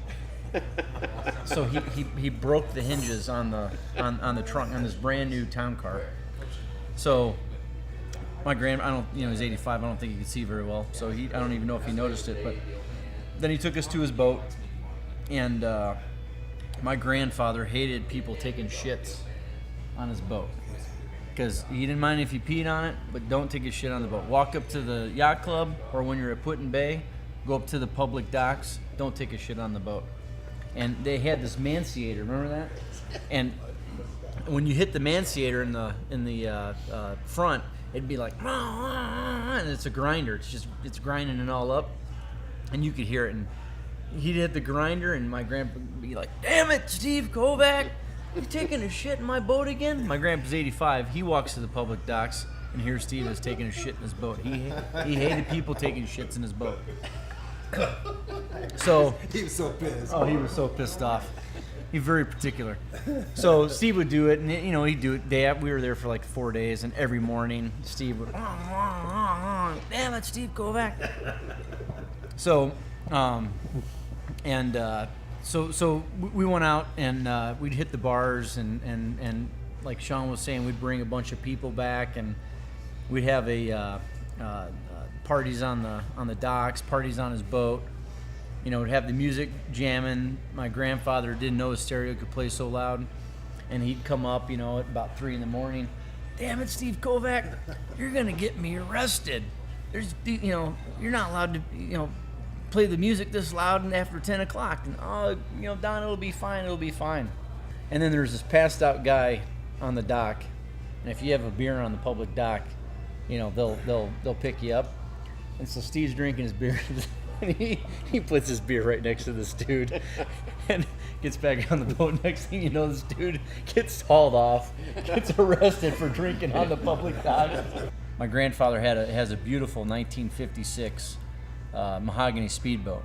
So he broke the hinges on the trunk on this brand new town car. So my he's 85. I don't think he could see very well. So I don't even know if he noticed it. But then he took us to his boat, and my grandfather hated people taking shits on his boat because he didn't mind if you peed on it, but don't take a shit on the boat. Walk up to the yacht club, or when you're at Bday, go up to the public docks. Don't take a shit on the boat. And they had this manciator. Remember that? And when you hit the manciator in the front, it'd be like, and it's a grinder. It's grinding it all up, and you could hear it. And he'd hit the grinder, and my grandpa would be like, "Damn it, Steve Kovac, you taking a shit in my boat again?" My grandpa's 85. He walks to the public docks, and here Steve is taking a shit in his boat. He hated people taking shits in his boat. So he was so pissed. Oh, he was so pissed off. He's very particular. So Steve would do it, and he'd do it. We were there for like 4 days, and every morning Steve would, "Damn it, Steve Kovac." So, so we went out, and we'd hit the bars, and like Sean was saying, we'd bring a bunch of people back, and we'd have parties on the docks, parties on his boat. We'd have the music jamming. My grandfather didn't know his stereo could play so loud. and he'd come up, at about 3 in the morning. Damn it, Steve Kovac, you're gonna get me arrested. You're not allowed to, play the music this loud and after 10 o'clock. And Don, it'll be fine. And then there's this passed out guy on the dock, and if you have a beer on the public dock, they'll pick you up. And so Steve's drinking his beer, and he puts his beer right next to this dude, and gets back on the boat. Next thing you know, this dude gets hauled off, gets arrested for drinking on the public dock. My grandfather has a beautiful 1956 mahogany speedboat,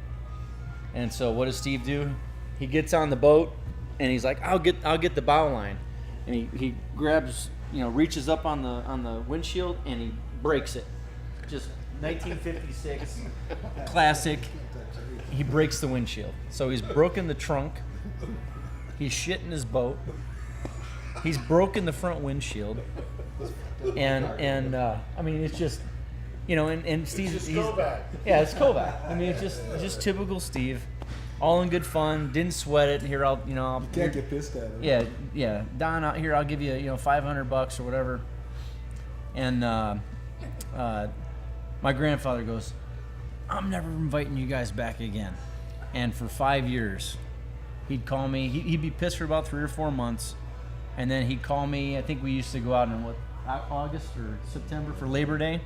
and so what does Steve do? He gets on the boat, and he's like, "I'll get the bow line," and he grabs, reaches up on the windshield, and he breaks it. Just 1956 classic. He breaks the windshield. So he's broken the trunk. He's shit in his boat. He's broken the front windshield. And I mean, it's just, and Steve, it's Kovac. I mean, it's just typical Steve. All in good fun. Didn't sweat it. Here, you can't get pissed at him. Yeah. Don, out here, I'll give you, $500 or whatever. And my grandfather goes, I'm never inviting you guys back again. And for 5 years, he'd call me. He'd be pissed for about 3 or 4 months, and then he'd call me. I think we used to go out in August or September for Labor Day,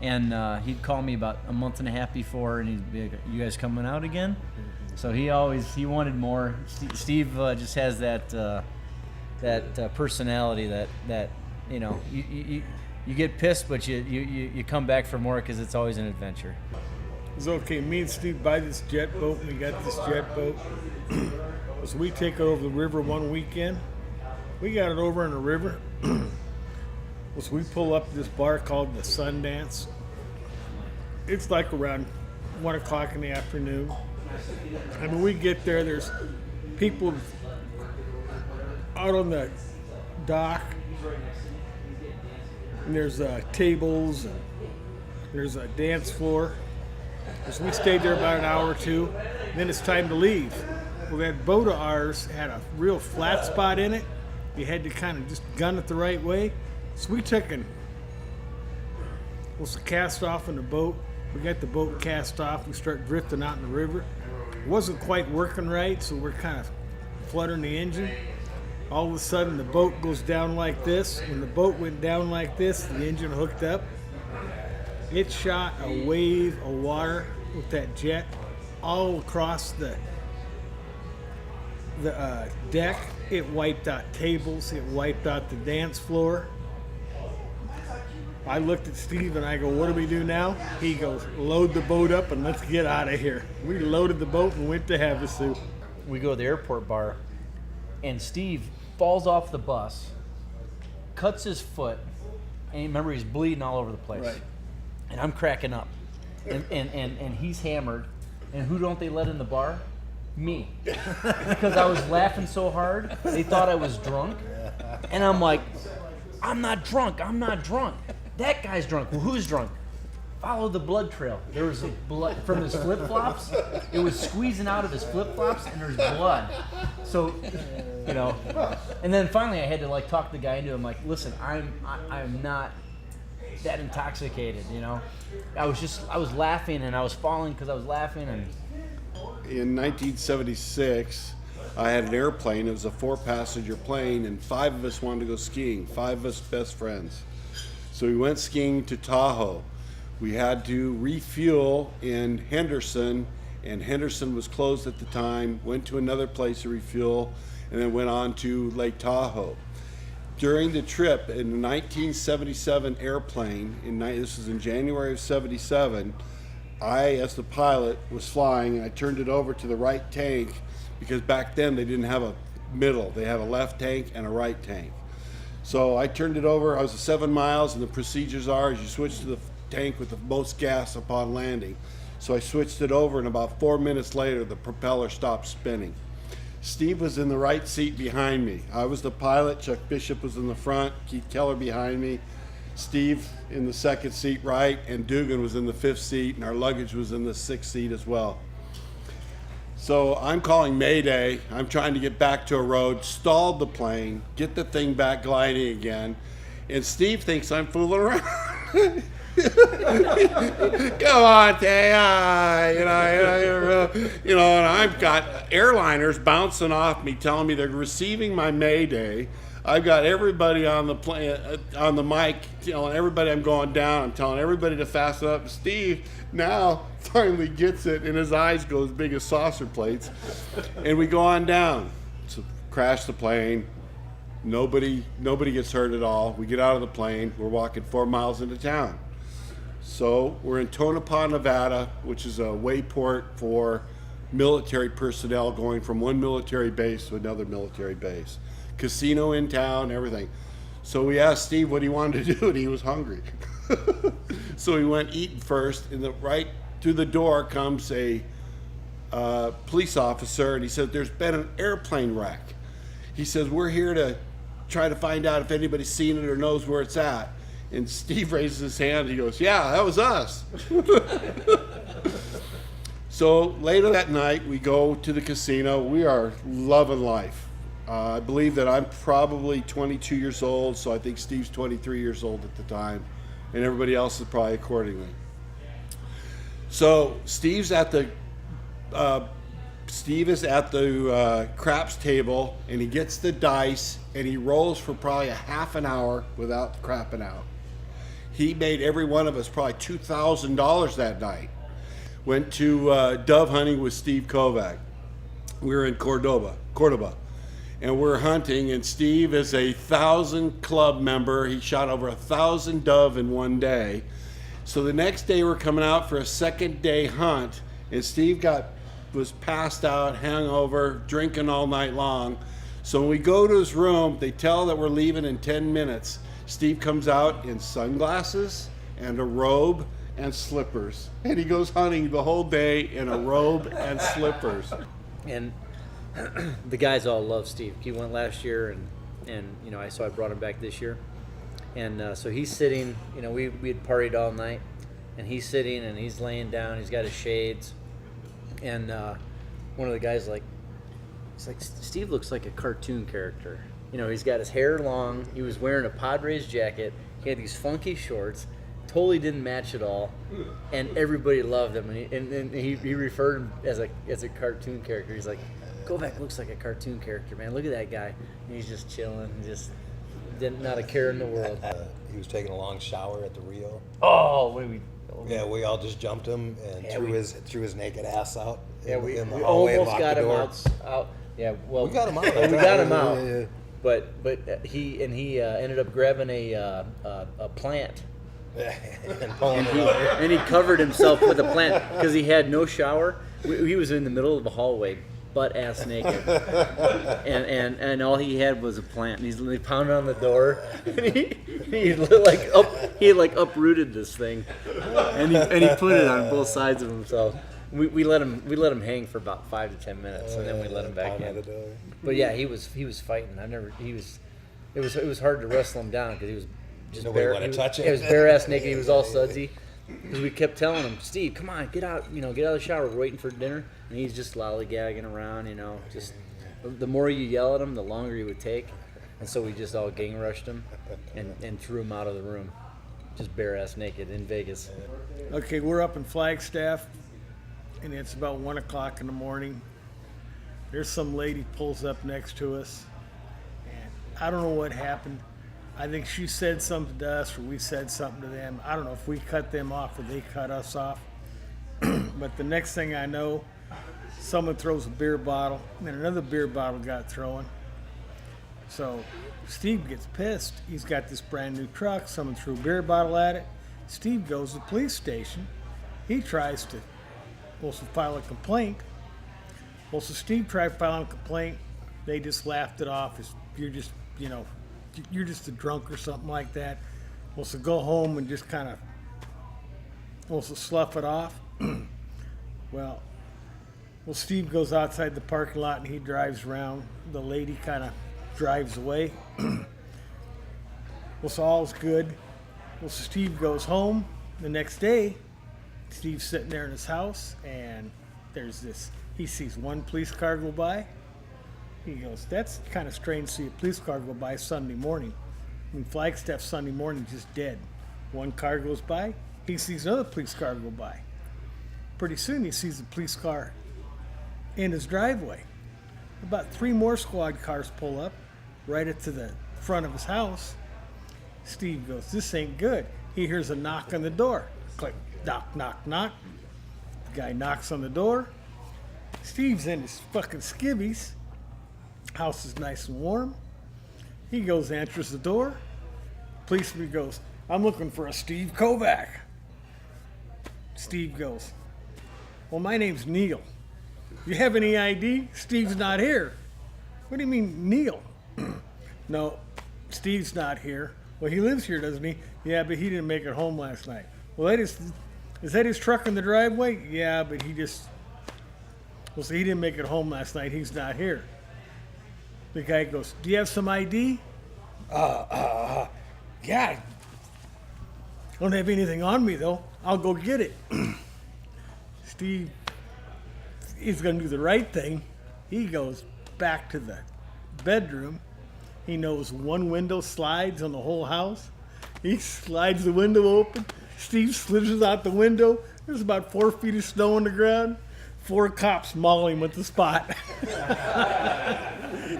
and he'd call me about a month and a half before, and he'd be like, "You guys coming out again?" So he wanted more. Steve just has that personality that you get pissed, but you come back for more because it's always an adventure. It's okay. Me and Steve buy this jet boat. We got this jet boat. So we take it over the river one weekend. We got it over in the river. So we pull up this bar called the Sundance. It's like around 1 o'clock in the afternoon. And when we get there, there's people out on the dock. And there's tables, and there's a dance floor. So we stayed there about an hour or two, and then it's time to leave. Well, that boat of ours had a real flat spot in it. You had to kind of just gun it the right way. So we took and cast off in the boat. We got the boat cast off. We start drifting out in the river. It wasn't quite working right, so we're kind of fluttering the engine. All of a sudden, the boat goes down like this. When the boat went down like this, the engine hooked up. It shot a wave of water with that jet all across the deck. It wiped out tables. It wiped out the dance floor. I looked at Steve and I go, "What do we do now?" He goes, "Load the boat up and let's get out of here." We loaded the boat and went to Havasu. We go to the airport bar, and Steve falls off the bus, cuts his foot, and remember, he's bleeding all over the place. Right. And I'm cracking up. And he's hammered. And who don't they let in the bar? Me. Because I was laughing so hard, they thought I was drunk. And I'm like, I'm not drunk. That guy's drunk. Well, who's drunk? Follow the blood trail. There was blood from his flip-flops. It was squeezing out of his flip-flops, and there's blood. So, and then finally I had to talk the guy into it. I'm like, listen, I'm not that intoxicated, I was laughing, and I was falling because I was laughing. And in 1976, I had an airplane. It was a 4-passenger plane, and 5 of us wanted to go skiing. 5 of us best friends. So we went skiing to Tahoe. We had to refuel in Henderson, and Henderson was closed at the time. Went to another place to refuel, and then went on to Lake Tahoe. During the trip, in the 1977 airplane, this was in January of 77, I, as the pilot, was flying, and I turned it over to the right tank, because back then they didn't have a middle. They had a left tank and a right tank. So I turned it over. I was at 7 miles, and the procedures are is you switch to the tank with the most gas upon landing. So I switched it over, and about 4 minutes later, the propeller stopped spinning. Steve was in the right seat behind me. I was the pilot. Chuck Bishop was in the front. Keith Keller behind me. Steve in the second seat right, and Dugan was in the 5th seat, and our luggage was in the 6th seat as well. So I'm calling Mayday. I'm trying to get back to a road, stalled the plane, get the thing back gliding again. And Steve thinks I'm fooling around. Come on, Tay. And I've got airliners bouncing off me, telling me they're receiving my Mayday. I've got everybody on the plane, on the mic, telling everybody I'm going down. I'm telling everybody to fasten up. Steve now finally gets it, and his eyes go as big as saucer plates. And we go on down. So crash the plane. Nobody gets hurt at all. We get out of the plane. We're walking 4 miles into town. So we're in Tonopah, Nevada, which is a wayport for military personnel going from one military base to another military base. Casino in town, everything. So we asked Steve what he wanted to do, and he was hungry. So he went eating first, and right through the door comes a police officer, and he said, "There's been an airplane wreck." He says, "We're here to try to find out if anybody's seen it or knows where it's at." And Steve raises his hand. He goes, "Yeah, that was us." So later that night, we go to the casino. We are loving life. I believe that I'm probably 22 years old, so I think Steve's 23 years old at the time, and everybody else is probably accordingly. So Steve is at the craps table, and he gets the dice, and he rolls for probably a half an hour without crapping out. He made every one of us probably $2,000 that night. Went to dove hunting with Steve Kovac. We were in Cordoba. And we're hunting, and Steve is a 1,000 club member. He shot over 1,000 dove in one day. So the next day we're coming out for a second day hunt, and Steve was passed out, hangover, drinking all night long. So when we go to his room, they tell that we're leaving in 10 minutes. Steve comes out in sunglasses and a robe and slippers, and he goes hunting the whole day in a robe and slippers. And the guys all love Steve. He went last year, and I brought him back this year. And so he's sitting, we had partied all night, and he's sitting and he's laying down. He's got his shades, and one of the guys he's like, "Steve looks like a cartoon character." He's got his hair long. He was wearing a Padres jacket. He had these funky shorts. Totally didn't match at all, and everybody loved him. And he referred him as a cartoon character. He's like, "Kovac looks like a cartoon character, man. Look at that guy." And he's just chilling, just not a care in the world. He was taking a long shower at the Rio. Oh, we all just jumped him and threw his naked ass out. Yeah, we in the hallway, almost got him out. Yeah, well, we got him out. We got him out. Yeah. But he ended up grabbing a plant. And he covered himself with a plant because he had no shower. He was in the middle of the hallway, butt ass naked, and all he had was a plant. And he pounded on the door, and he uprooted this thing, and he put it on both sides of himself. We let him hang for about 5 to 10 minutes, and then we let him back in. But yeah, he was fighting. It was hard to wrestle him down because he was just nobody wanted to touch him. He was bare ass naked. He was all sudsy. Because we kept telling him, "Steve, come on, get out of the shower. We're waiting for dinner." And he's just lollygagging around, Just the more you yell at him, the longer he would take. And so we just all gang rushed him and threw him out of the room, just bare ass naked in Vegas. Okay, we're up in Flagstaff, and it's about 1 o'clock in the morning. There's some lady pulls up next to us, and I don't know what happened. I think she said something to us, or we said something to them. I don't know if we cut them off or they cut us off. But the next thing I know, someone throws a beer bottle, and then another beer bottle got thrown. So Steve gets pissed. He's got this brand new truck. Someone threw a beer bottle at it. Steve goes to the police station. He tries to also file a complaint. Well, so Steve tried filing a complaint. They just laughed it off as you're just a drunk or something like that. Well, so go home and just kind of also slough it off. Well, Steve goes outside the parking lot and he drives around. The lady kind of drives away. Well, so all's good. Well, so Steve goes home. The next day, Steve's sitting there in his house, and there's this He sees one police car go by. He goes, that's kind of strange to see a police car go by Sunday morning. I mean, Flagstaff Sunday morning just dead. One car goes by, he sees another police car go by. Pretty soon he sees a police car in his driveway. About 3 more squad cars pull up right up to the front of his house. Steve goes, this ain't good. He hears a knock on the door. Click, knock, knock, knock. The guy knocks on the door. Steve's in his fucking skivvies. House is nice and warm. He goes, answers the door. Policeman goes, I'm looking for a Steve Kovac. Steve goes, well, my name's Neil. You have any ID? Steve's not here. What do you mean, Neil? No, Steve's not here. Well, he lives here, doesn't he? Yeah, but he didn't make it home last night. Well, is that his truck in the driveway? Yeah, but well, so he didn't make it home last night. He's not here. The guy goes, do you have some ID? Yeah. I don't have anything on me, though. I'll go get it. Steve is going to do the right thing. He goes back to the bedroom. He knows one window slides on the whole house. He slides the window open. Steve slithers out the window. There's about 4 feet of snow on the ground. 4 cops maul him at the spot.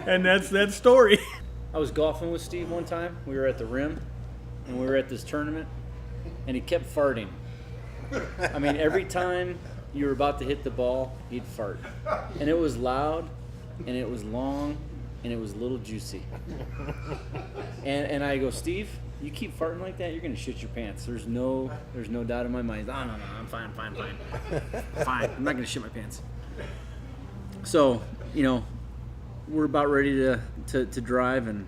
And that's that story. I was golfing with Steve one time. We were at the Rim, and we were at this tournament, and he kept farting. I mean, every time you were about to hit the ball, he'd fart. And it was loud, and it was long, and it was a little juicy. And I go, Steve, you keep farting like that, you're going to shit your pants. There's no doubt in my mind. Oh, no, I'm fine. Fine. I'm not going to shit my pants. So, we're about ready to drive, and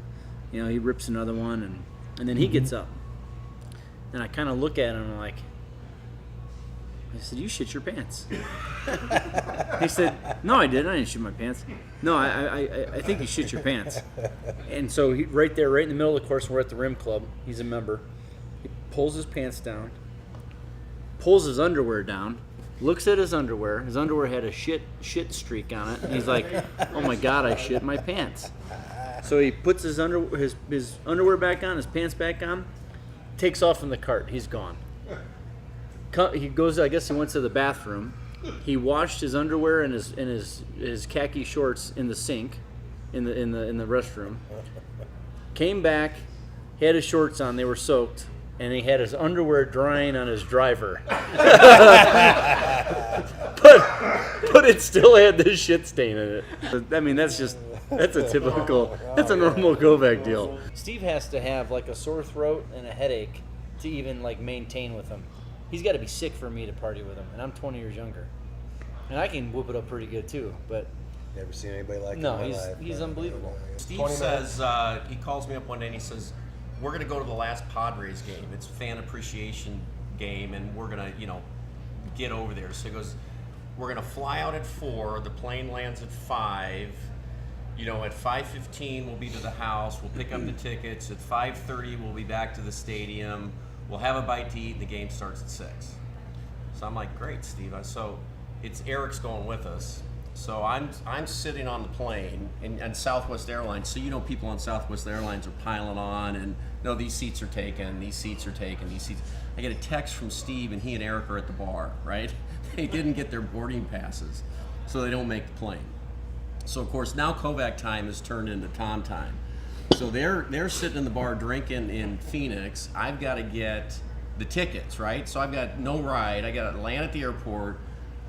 he rips another one, and then he gets up, and I kind of look at him and I'm like, I said, you shit your pants. He said, no, I didn't shit my pants. No, I think you shit your pants. And so he, right there, right in the middle of the course, we're at the Rim Club, he's a member, he pulls his pants down, pulls his underwear down, looks at his underwear had a shit streak on it, and he's like, oh my God, I shit my pants. So he puts his underwear back on, his pants back on, takes off in the cart, he's gone. He goes, I guess he went to the bathroom, he washed his underwear and his khaki shorts in the sink, in the restroom, came back, he had his shorts on, they were soaked, and he had his underwear drying on his driver. but it still had this shit stain in it. I mean, that's a normal Kovac deal. Steve has to have like a sore throat and a headache to even like maintain with him. He's got to be sick for me to party with him, and I'm 20 years younger. And I can whoop it up pretty good too, but never seen anybody like him. No, he's unbelievable. Steve says, he calls me up one day and he says, we're going to go to the last Padres game. It's a fan appreciation game, and we're going to, get over there. So he goes, we're going to fly out at 4. The plane lands at 5. At 5:15 we'll be to the house. We'll pick up the tickets. At 5:30 we'll be back to the stadium. We'll have a bite to eat, and the game starts at 6. So I'm like, great, Steve. So it's Eric's going with us. So I'm sitting on the plane and Southwest Airlines. So people on Southwest Airlines are piling on, and no, these seats are taken. These seats are taken. These seats. I get a text from Steve, and he and Eric are at the bar. Right? They didn't get their boarding passes, so they don't make the plane. So of course now Kovac time has turned into Tom time. So they're sitting in the bar drinking in Phoenix. I've got to get the tickets, right? So I've got no ride. I got to land at the airport,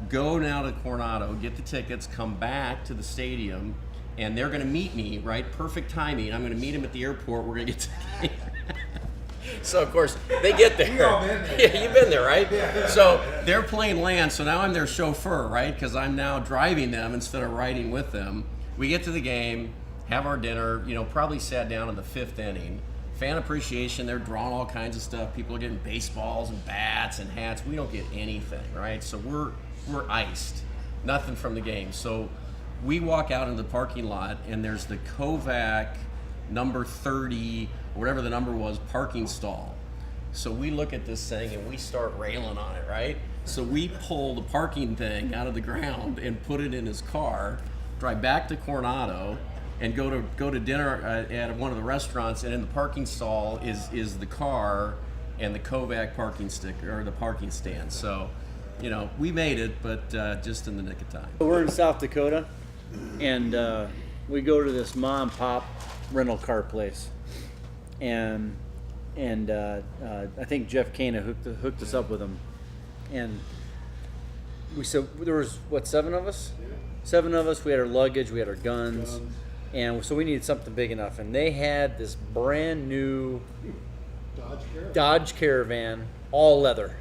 go now to Coronado, get the tickets, come back to the stadium, and they're going to meet me, right? Perfect timing. I'm going to meet them at the airport. We're going to get to the game. So, of course, they get there. Yeah, you've been there, right? Yeah. So their plane lands, so now I'm their chauffeur, right? Because I'm now driving them instead of riding with them. We get to the game, have our dinner, probably sat down in the 5th inning. Fan appreciation, they're drawing all kinds of stuff. People are getting baseballs and bats and hats. We don't get anything, right? So we're iced. Nothing from the game. So we walk out into the parking lot, and there's the Kovac number 30, or whatever the number was, parking stall. So we look at this thing, and we start railing on it, right? So we pull the parking thing out of the ground and put it in his car, drive back to Coronado, and go to dinner at one of the restaurants. And in the parking stall is the car and the Kovac parking sticker or the parking stand. So, you know, we made it, but just in the nick of time. We're in South Dakota, and we go to this mom and pop rental car place, and I think Jeff Kana hooked us up with them, and we said there was what, 7 of us? 7 of us. We had our luggage, we had our guns, and so we needed something big enough. And they had this brand new Dodge Caravan, all leather.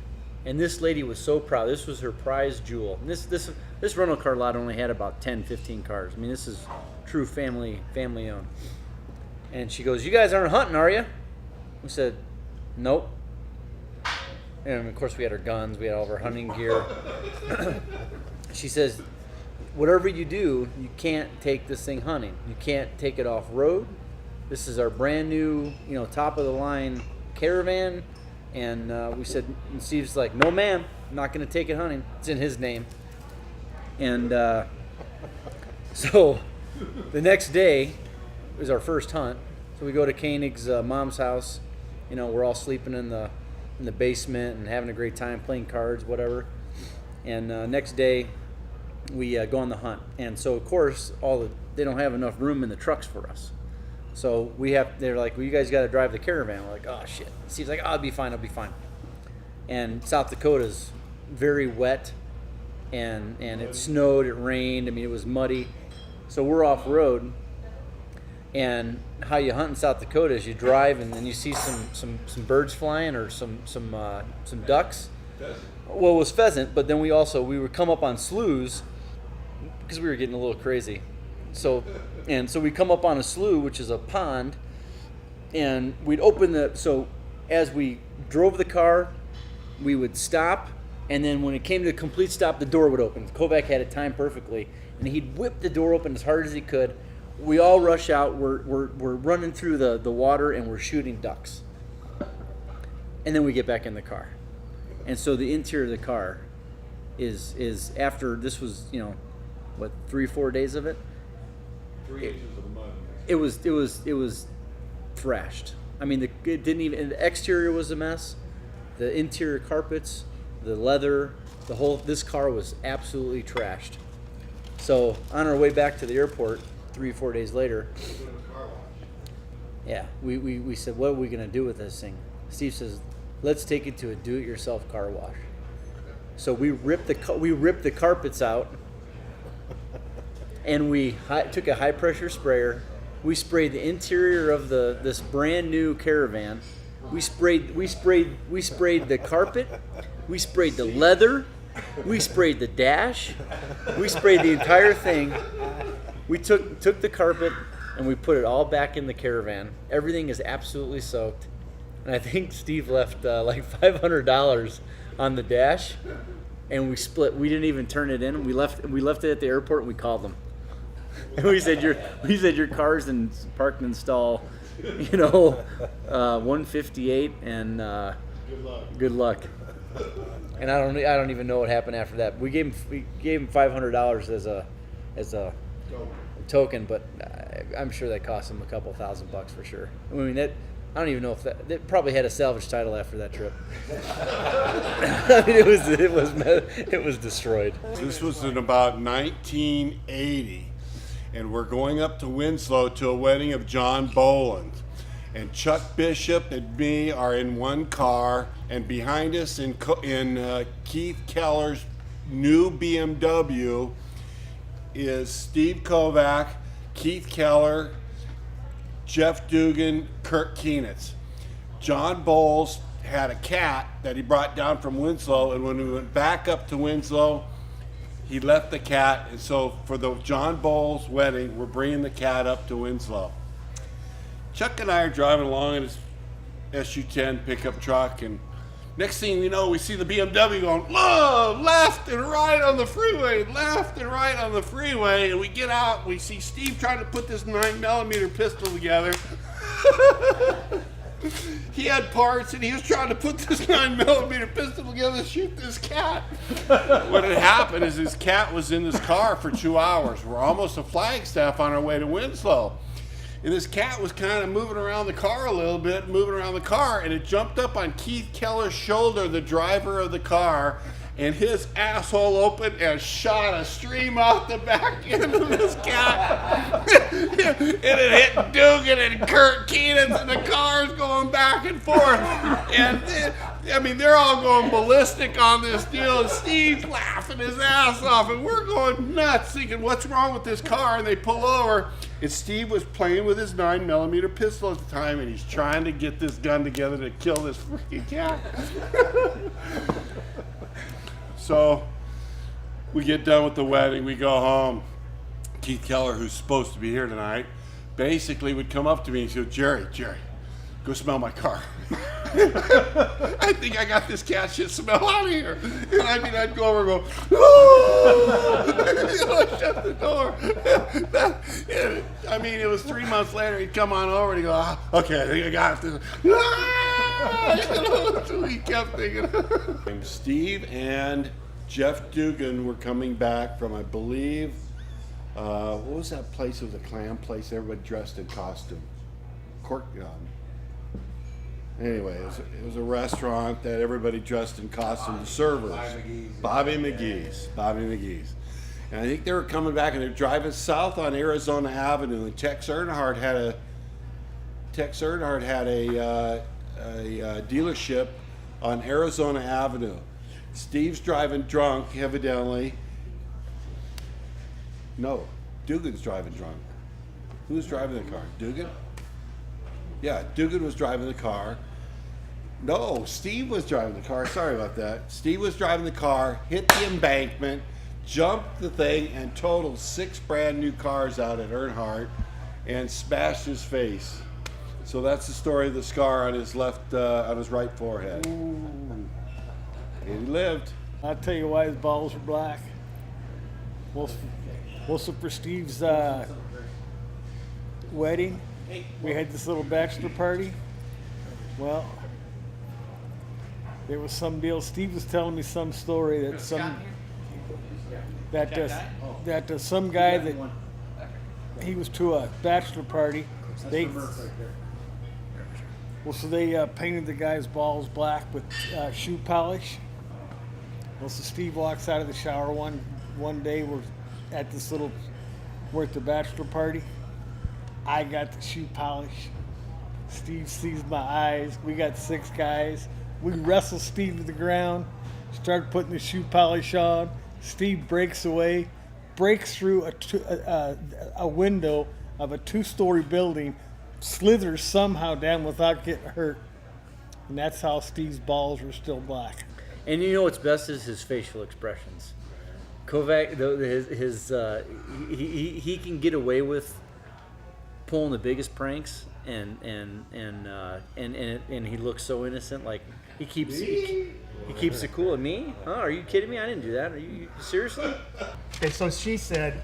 And this lady was so proud. This was her prize jewel. And this rental car lot only had about 10, 15 cars. I mean, this is true family owned. And she goes, "You guys aren't hunting, are you?" We said, "Nope." And of course we had our guns, we had all of our hunting gear. She says, "Whatever you do, you can't take this thing hunting. You can't take it off road. This is our brand new, top of the line Caravan." And we said, and Steve's like, "No, ma'am, I'm not going to take it hunting." It's in his name. And so the next day was our first hunt. So we go to Koenig's mom's house. We're all sleeping in the basement and having a great time playing cards, whatever. And next day we go on the hunt. And so of course they don't have enough room in the trucks for us. So they're like, "Well, you guys got to drive the Caravan." We're like, "Oh shit." Steve's like, I'll be fine. And South Dakota's very wet, and it snowed, it rained. I mean, it was muddy. So we're off road, and how you hunt in South Dakota is you drive and then you see some birds flying or some ducks. Well, it was pheasant, but then we would come up on sloughs because we were getting a little crazy. So we come up on a slough, which is a pond, and we'd open so as we drove the car, we would stop, and then when it came to a complete stop, the door would open. Kovac had it timed perfectly, and he'd whip the door open as hard as he could. We all rush out, we're running through the water, and we're shooting ducks. And then we get back in the car. And so the interior of the car is after this was, 3-4 days of it? 3 inches of mud. It was thrashed. I mean, the exterior was a mess. The interior carpets, the leather, this car was absolutely trashed. So on our way back to the airport 3-4 days later, yeah, we said, "What are we gonna do with this thing?" Steve says, "Let's take it to a do-it-yourself car wash." So we ripped the carpets out, and we took a high-pressure sprayer. We sprayed the interior of this brand new Caravan. We sprayed the carpet. We sprayed the leather. We sprayed the dash. We sprayed the entire thing. We took the carpet and we put it all back in the Caravan. Everything is absolutely soaked. And I think Steve left like $500 on the dash, and we split. We didn't even turn it in. We left it at the airport, and we called them. And we said your car's parked in stall, 158, and good luck. And I don't even know what happened after that. We gave him $500 as a token, but I'm sure that cost him a couple $1,000 for sure. I mean, I don't even know if they probably had a salvage title after that trip. I mean, it was destroyed. This was in about 1980. And we're going up to Winslow to a wedding of John Boland. And Chuck Bishop and me are in one car, and behind us in Keith Keller's new BMW is Steve Kovac, Keith Keller, Jeff Dugan, Kirk Keenitz. John Bowles had a cat that he brought down from Winslow, and when we went back up to Winslow, he left the cat, and so for the John Bowles wedding, we're bringing the cat up to Winslow. Chuck and I are driving along in his SU-10 pickup truck, and next thing we know, we see the BMW going, left and right on the freeway, left and right on the freeway, and we get out, we see Steve trying to put this 9mm pistol together. He had parts, and he was trying to put this 9mm pistol together to shoot this cat. What had happened is his cat was in this car for 2 hours. We're almost to Flagstaff on our way to Winslow. And this cat was kind of moving around the car a little bit, and it jumped up on Keith Keller's shoulder, the driver of the car, and his asshole opened and shot a stream out the back end of this cat. And it hit Dugan and Kurt Keenan, and the car's going back and forth. And they're all going ballistic on this deal, and Steve's laughing his ass off, and we're going nuts thinking, what's wrong with this car? And they pull over, and Steve was playing with his 9mm pistol at the time, and he's trying to get this gun together to kill this freaking cat. So we get done with the wedding, we go home. Keith Keller, who's supposed to be here tonight, basically would come up to me and say, Jerry, go smell my car. I think I got this cat shit smell out of here. And I'd go over and go, oh! Shut the door. It was 3 months later, he'd come on over and he'd go, okay, I think I got it. So he kept thinking. Steve and Jeff Dugan were coming back from, I believe, what was that place? It was a clam place. Everybody dressed in costume. Anyway, it was a restaurant that everybody dressed in costume. The servers, Bobby McGee's. And I think they were coming back, and they're driving south on Arizona Avenue. And Tex Earnhardt had a dealership on Arizona Avenue. Steve's driving drunk, evidently. No, Dugan's driving drunk. Who's driving the car? Dugan? Yeah, Dugan was driving the car. No, Steve was driving the car. Sorry about that. Steve was driving the car, hit the embankment, jumped the thing, and totaled 6 brand new cars out at Earnhardt and smashed his face. So that's the story of the scar on his on his right forehead. Ooh. And he lived. I'll tell you why his balls were black. Also for Steve's wedding, we had this little bachelor party. Well, there was some deal. Steve was telling me some story that some guy that he was to a bachelor party. They painted the guy's balls black with shoe polish. Well, so Steve walks out of the shower one day. We're at the bachelor party. I got the shoe polish. Steve sees my eyes. We got 6 guys. We wrestle Steve to the ground. Start putting the shoe polish on. Steve breaks away, breaks through a window of a 2-story building, slithers somehow down without getting hurt. And that's how Steve's balls were still black. And you know what's best is his facial expressions. Kovac, he can get away with pulling the biggest pranks, and he looks so innocent. Like he keeps it cool. And me? Huh? Are you kidding me? I didn't do that. Are you seriously? Okay, so she said,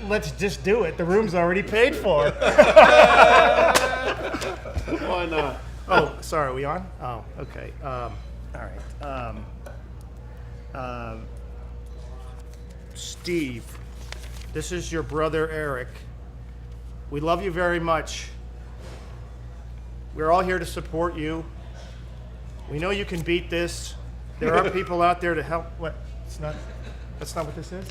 "Let's just do it. The room's already paid for." Why not? Oh, sorry. Are we on? Oh, okay. All right. Steve, this is your brother Eric. We love you very much. We're all here to support you. We know you can beat this. There are people out there to help. What? That's not what this is?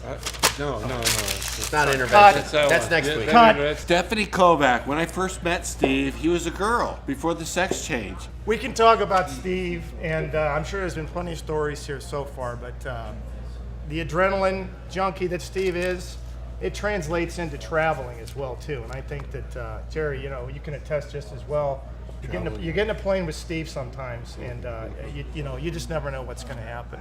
No. It's not intervention. That's next week. Stephanie Kovac. When I first met Steve, he was a girl before the sex change. We can talk about Steve, and I'm sure there's been plenty of stories here so far, but the adrenaline junkie that Steve is, it translates into traveling as well, too. And I think that, Jerry, you can attest just as well. You get in a plane with Steve sometimes, and you just never know what's going to happen.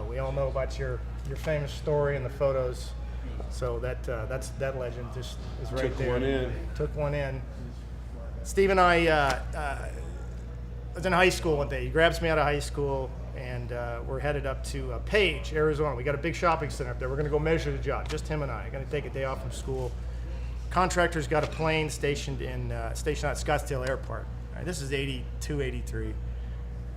We all know about your famous story and the photos, so that legend just is right there. Took one in. Steve and I was in high school one day. He grabs me out of high school, and we're headed up to Page, Arizona. We got a big shopping center up there. We're going to go measure the job, just him and I. Going to take a day off from school. Contractor's got a plane stationed at Scottsdale Airport. All right, this is 82, 83.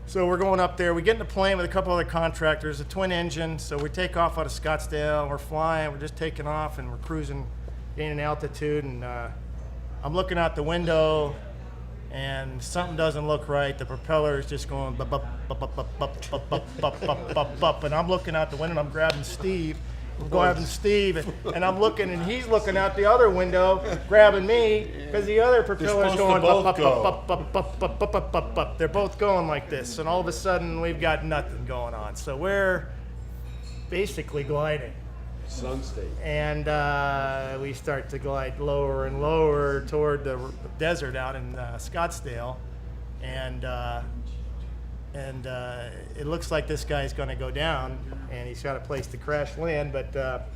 So we're going up there. We get in the plane with a couple other contractors, a twin engine. So we take off out of Scottsdale. We're flying. We're just taking off, and we're cruising, gaining altitude. And I'm looking out the window, and something doesn't look right. The propeller is just going bup, bup, bup, bup, bup, bup, bup, bup, bup, bup, bup, bup. And I'm looking out the window, and I'm grabbing Steve. And I'm looking, and he's looking out the other window, grabbing me, because the other propeller's going bup, bup, bup, bup, bup, bup, bup, bup, bup, bup. They're both going like this, and all of a sudden we've got nothing going on. So we're basically gliding. Sun state. And we start to glide lower and lower toward the desert out in Scottsdale, and it looks like this guy's going to go down, and he's got a place to crash land, but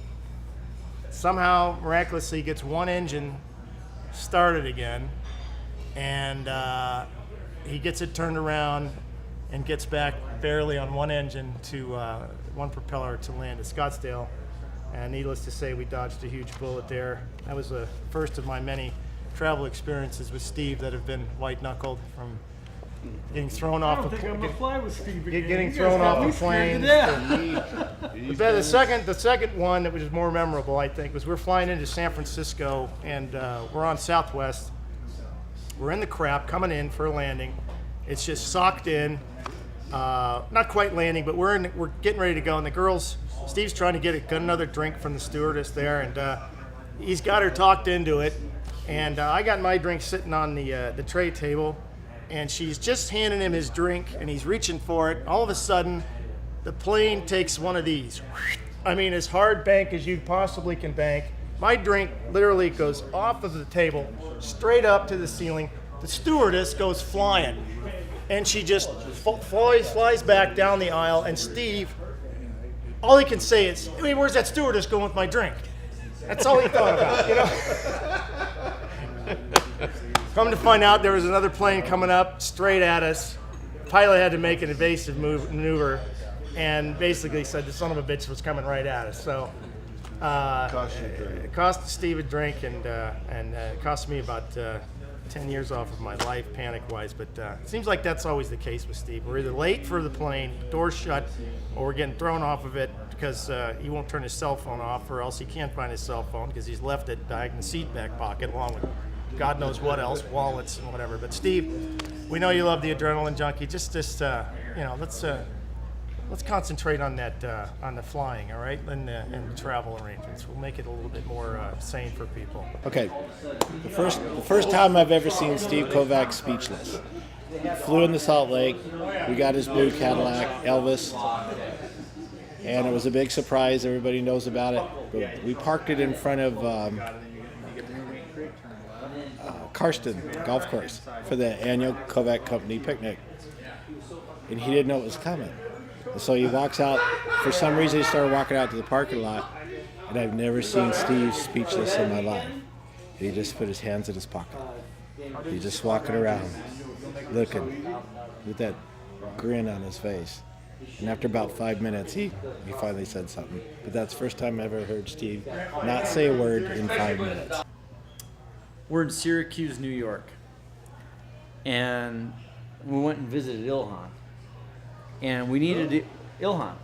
somehow miraculously gets one engine started again, and he gets it turned around and gets back barely on one engine to one propeller to land at Scottsdale. And needless to say, we dodged a huge bullet there. That was the first of my many travel experiences with Steve that have been white-knuckled, from getting thrown off the plane. The second one that was more memorable, I think, was we're flying into San Francisco, and we're on Southwest. We're in the crap, coming in for a landing. It's just socked in, not quite landing, but we're getting ready to go. And the girls, Steve's trying to get another drink from the stewardess there, and he's got her talked into it. And I got my drink sitting on the tray table. And she's just handing him his drink, and he's reaching for it. All of a sudden, the plane takes one of these. I mean, as hard bank as you possibly can bank. My drink literally goes off of the table, straight up to the ceiling. The stewardess goes flying, and she just flies back down the aisle. And Steve, all he can say is, "Hey, where's that stewardess going with my drink?" That's all he thought about, you know? Come to find out, there was another plane coming up straight at us. The pilot had to make an evasive maneuver, and basically said the son of a bitch was coming right at us. So it cost Steve a drink, and it cost me about 10 years off of my life, panic-wise. But it seems like that's always the case with Steve. We're either late for the plane, door's shut, or we're getting thrown off of it because he won't turn his cell phone off, or else he can't find his cell phone because he's left it in the seat back pocket along with God knows what else, wallets and whatever. But Steve, we know you love the Adrenaline Junkie. Just let's concentrate on that, on the flying, all right, and the travel arrangements. We'll make it a little bit more sane for people. Okay, the first time I've ever seen Steve Kovac speechless. Flew into Salt Lake. We got his blue Cadillac, Elvis, and it was a big surprise. Everybody knows about it. But we parked it in front of Karsten Golf Course for the annual Kovac Company picnic, and he didn't know it was coming. And so he walks out. For some reason, he started walking out to the parking lot, and I've never seen Steve speechless in my life. And he just put his hands in his pocket. He's just walking around, looking with that grin on his face. And after about 5 minutes, he finally said something. But that's the first time I ever heard Steve not say a word in 5 minutes. We're in Syracuse, New York, and we went and visited Ilhan, and we needed Ilhan,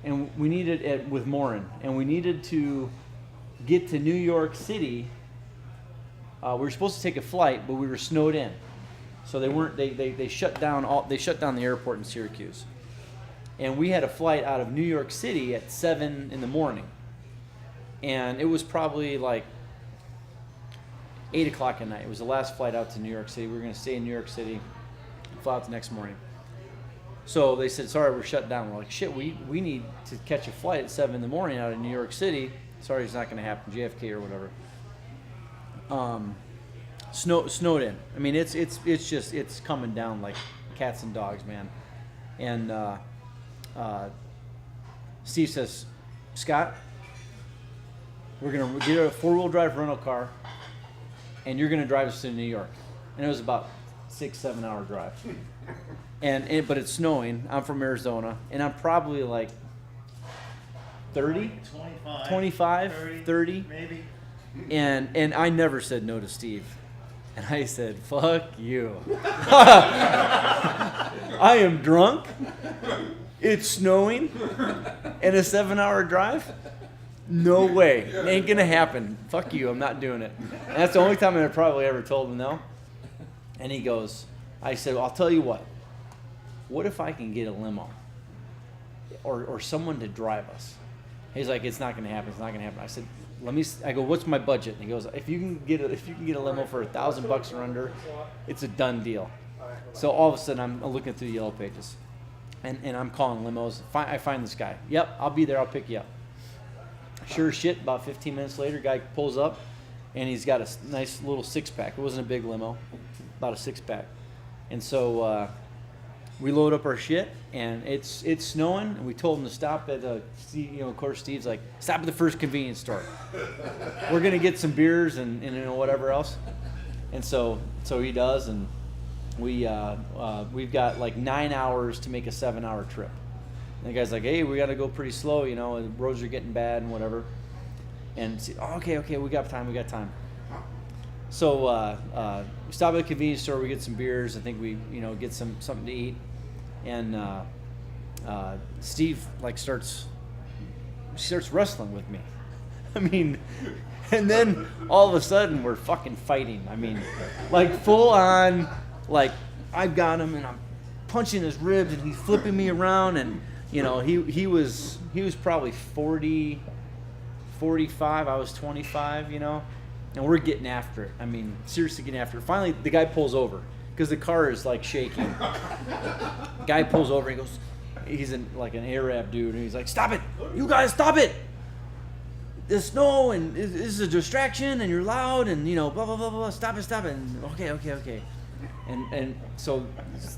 and we needed it with Morin, and we needed to get to New York City. We were supposed to take a flight, but we were snowed in, so they weren't. They shut down the airport in Syracuse, and we had a flight out of New York City at 7 in the morning, and it was probably like 8 o'clock at night. It was the last flight out to New York City. We were going to stay in New York City, fly out the next morning. So they said, sorry, we're shut down. We're like, shit, we need to catch a flight at 7 in the morning out of New York City. Sorry, it's not going to happen, JFK or whatever. Snowed in. I mean, it's coming down like cats and dogs, man. And Steve says, Scott, we're going to get a 4-wheel drive rental car, and you're going to drive us to New York. And it was about 6-7 hour drive. But it's snowing. I'm from Arizona, and I'm probably like 30, 25, 30, maybe. And I never said no to Steve. And I said, fuck you. I am drunk. It's snowing. And a 7-hour drive? No way. It ain't going to happen. Fuck you. I'm not doing it. And that's the only time I probably ever told him no. And he goes, I said, well, I'll tell you what. What if I can get a limo? Or someone to drive us? He's like, it's not going to happen. It's not going to happen. I said, I go, what's my budget? And he goes, if you can get a limo for $1,000 or under, it's a done deal. So all of a sudden I'm looking through the yellow pages, and I'm calling limos. I find this guy. Yep, I'll be there. I'll pick you up. Sure as shit. About 15 minutes later, guy pulls up, and he's got a nice little 6-pack. It wasn't a big limo, about a 6-pack. And so we load up our shit, and it's snowing, and we told him to stop at of course Steve's like, stop at the first convenience store. We're gonna get some beers and whatever else. And so he does, and we've got like 9 hours to make a 7-hour trip. And the guy's like, hey, we gotta go pretty slow, the roads are getting bad and whatever. And okay, we got time. So we stop at the convenience store, we get some beers, I think we get something to eat. And Steve starts wrestling with me. I mean, and then all of a sudden we're fucking fighting. I mean, full on, I've got him and I'm punching his ribs and he's flipping me around, and he was probably 40, 45, I was 25, and we're getting after it. I mean, seriously getting after it. Finally, the guy pulls over because the car is shaking. Guy pulls over. He goes, he's an Arab dude, and he's like, "Stop it! You guys, stop it! The snow and this is a distraction, and you're loud, and blah blah blah blah. Stop it! And okay. And so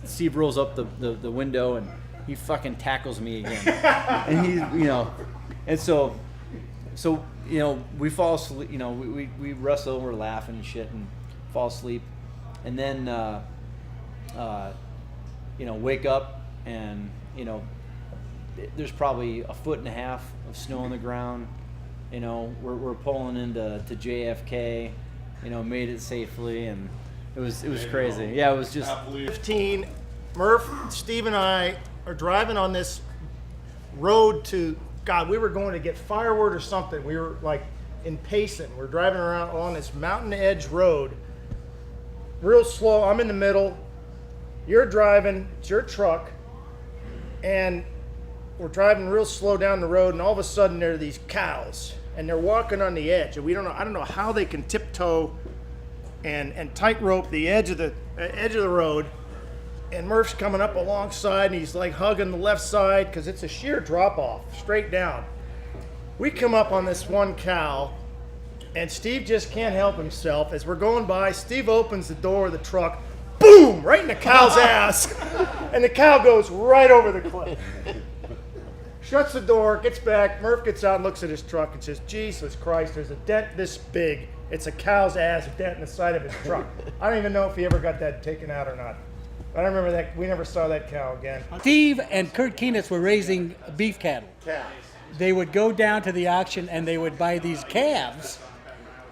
Steve rolls up the window, and he fucking tackles me again. And he's and so we fall asleep. We wrestle, and we're laughing and shit, and fall asleep, and then wake up, and there's probably 1.5 foot of snow on the ground. We're pulling into JFK. Made it safely, and it was crazy. Yeah, it was just 15. Murph, Steve, and I are driving on this road to we were going to get firewood or something. We were in Payson. We're driving around on this mountain edge road, real slow. I'm in the middle. You're driving. It's your truck, and we're driving real slow down the road. And all of a sudden, there are these cows, and they're walking on the edge. And we don't know. I don't know how they can tiptoe and tightrope the edge of the road. And Murph's coming up alongside, and he's hugging the left side because it's a sheer drop off straight down. We come up on this one cow, and Steve just can't help himself. As we're going by, Steve opens the door of the truck, boom, right in the cow's ass, and the cow goes right over the cliff. Shuts the door, gets back. Murph gets out and looks at his truck and says, Jesus Christ, there's a dent this big. It's a cow's ass dent in the side of his truck. I don't even know if he ever got that taken out or not. I don't remember that. We never saw that cow again. Steve and Kurt Keenitz were raising beef cattle. They would go down to the auction and they would buy these calves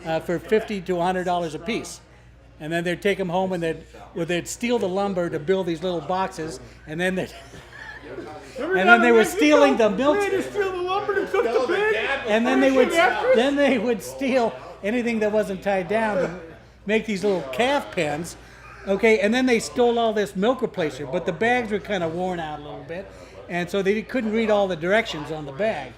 for $50 to $100 a piece. And then they'd take them home and they'd steal the lumber to build these little boxes, and then they were stealing the milk. They steal the lumber to cook the pig. And then they would steal anything that wasn't tied down to make these little calf pens. Okay, and then they stole all this milk replacer, but the bags were kind of worn out a little bit, and so they couldn't read all the directions on the bag.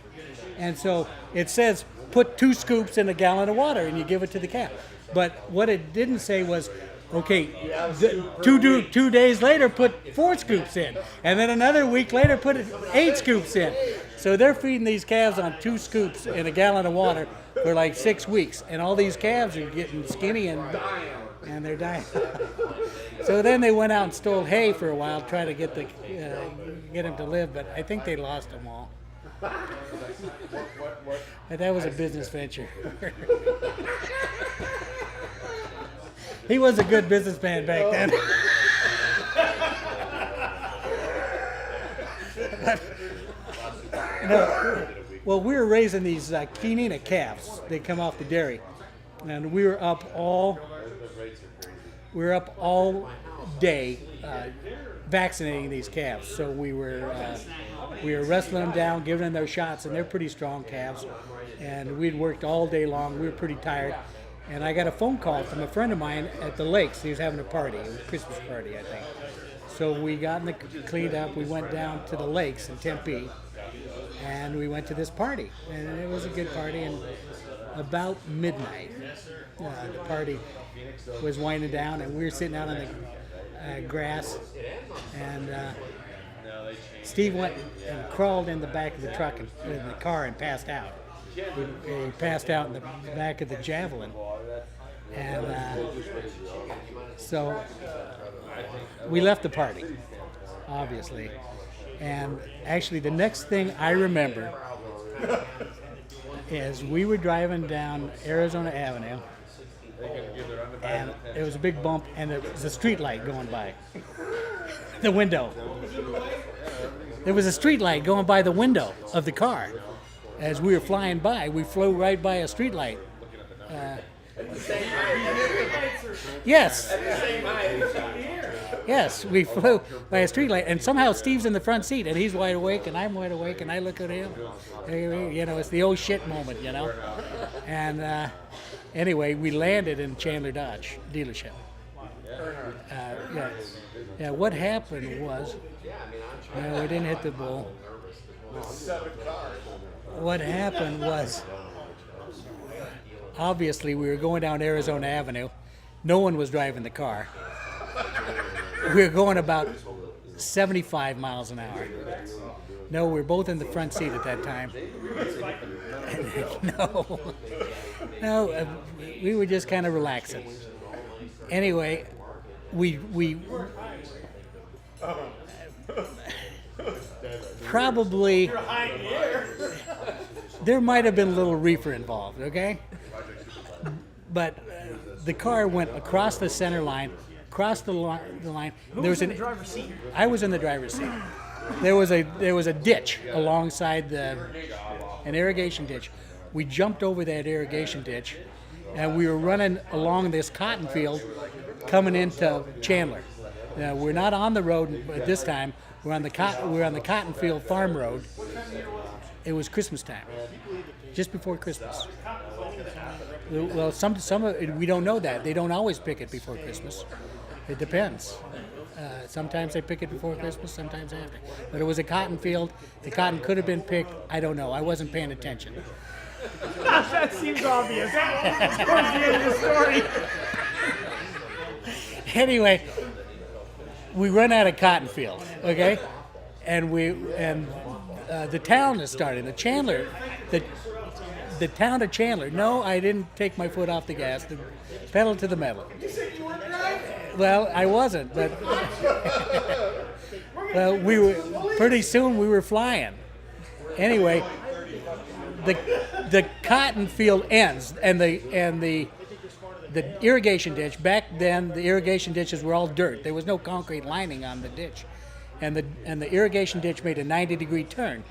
And so it says, put 2 scoops in a gallon of water, and you give it to the calf. But what it didn't say was, okay, 2 days later, put 4 scoops in, and then another week later, put 8 scoops in. So they're feeding these calves on 2 scoops in a gallon of water for 6 weeks, and all these calves are getting skinny and they're dying. So then they went out and stole hay for a while, trying to get them to live, but I think they lost them all. But that was a business venture. He was a good businessman back then. Well, we were raising these Kenina calves. They come off the dairy. And we were up all we were up all day vaccinating these calves. So we were wrestling them down, giving them their shots, and they're pretty strong calves. And we'd worked all day long. We were pretty tired. And I got a phone call from a friend of mine at the lakes. He was having a party, a Christmas party, I think. So we got cleaned up. We went down to the lakes in Tempe, and we went to this party. And it was a good party. And about midnight, the party was winding down, and we were sitting out on the grass. And Steve went and crawled in the back of the truck, in the car, and passed out. He passed out in the back of the Javelin. And so we left the party, obviously. And actually, the next thing I remember is we were driving down Arizona Avenue, and there was a big bump, and there was a street light going by the window. There was a street light going by the window of the car. As we were flying by, we flew right by a street light. Yes. Yes, we flew by a street light, and somehow Steve's in the front seat, and he's wide awake, and I'm wide awake, and I look at him. You know, it's the oh shit moment, you know. And anyway, we landed in Chandler Dodge dealership. Yeah. What happened was, no, we didn't hit the bull. What happened was, obviously, we were going down Arizona Avenue. No one was driving the car. We were going about 75 miles an hour. No, we were both in the front seat at that time. No, we were just kind of relaxing. Anyway, we probably, there might have been a little reefer involved, okay? But the car went across the center line, across the line. Who was in the driver's seat? I was in the driver's seat. There was a ditch alongside an irrigation ditch. We jumped over that irrigation ditch, and we were running along this cotton field coming into Chandler. We're not on the road at this time. We're on the cotton field farm road. It was Christmas time, just before Christmas. Well, some we don't know that. They don't always pick it before Christmas. It depends. Sometimes they pick it before Christmas, sometimes after. But it was a cotton field. The cotton could have been picked. I don't know. I wasn't paying attention. That seems obvious. Towards the end of the story. Anyway, we run out of cotton field, okay? And the town is starting. The town of Chandler. No, I didn't take my foot off the gas. The pedal to the metal. You said you weren't driving? Well, I wasn't, but well, pretty soon we were flying. Anyway, the cotton field ends, and the irrigation ditch. Back then, the irrigation ditches were all dirt. There was no concrete lining on the ditch, and the irrigation ditch made a 90-degree turn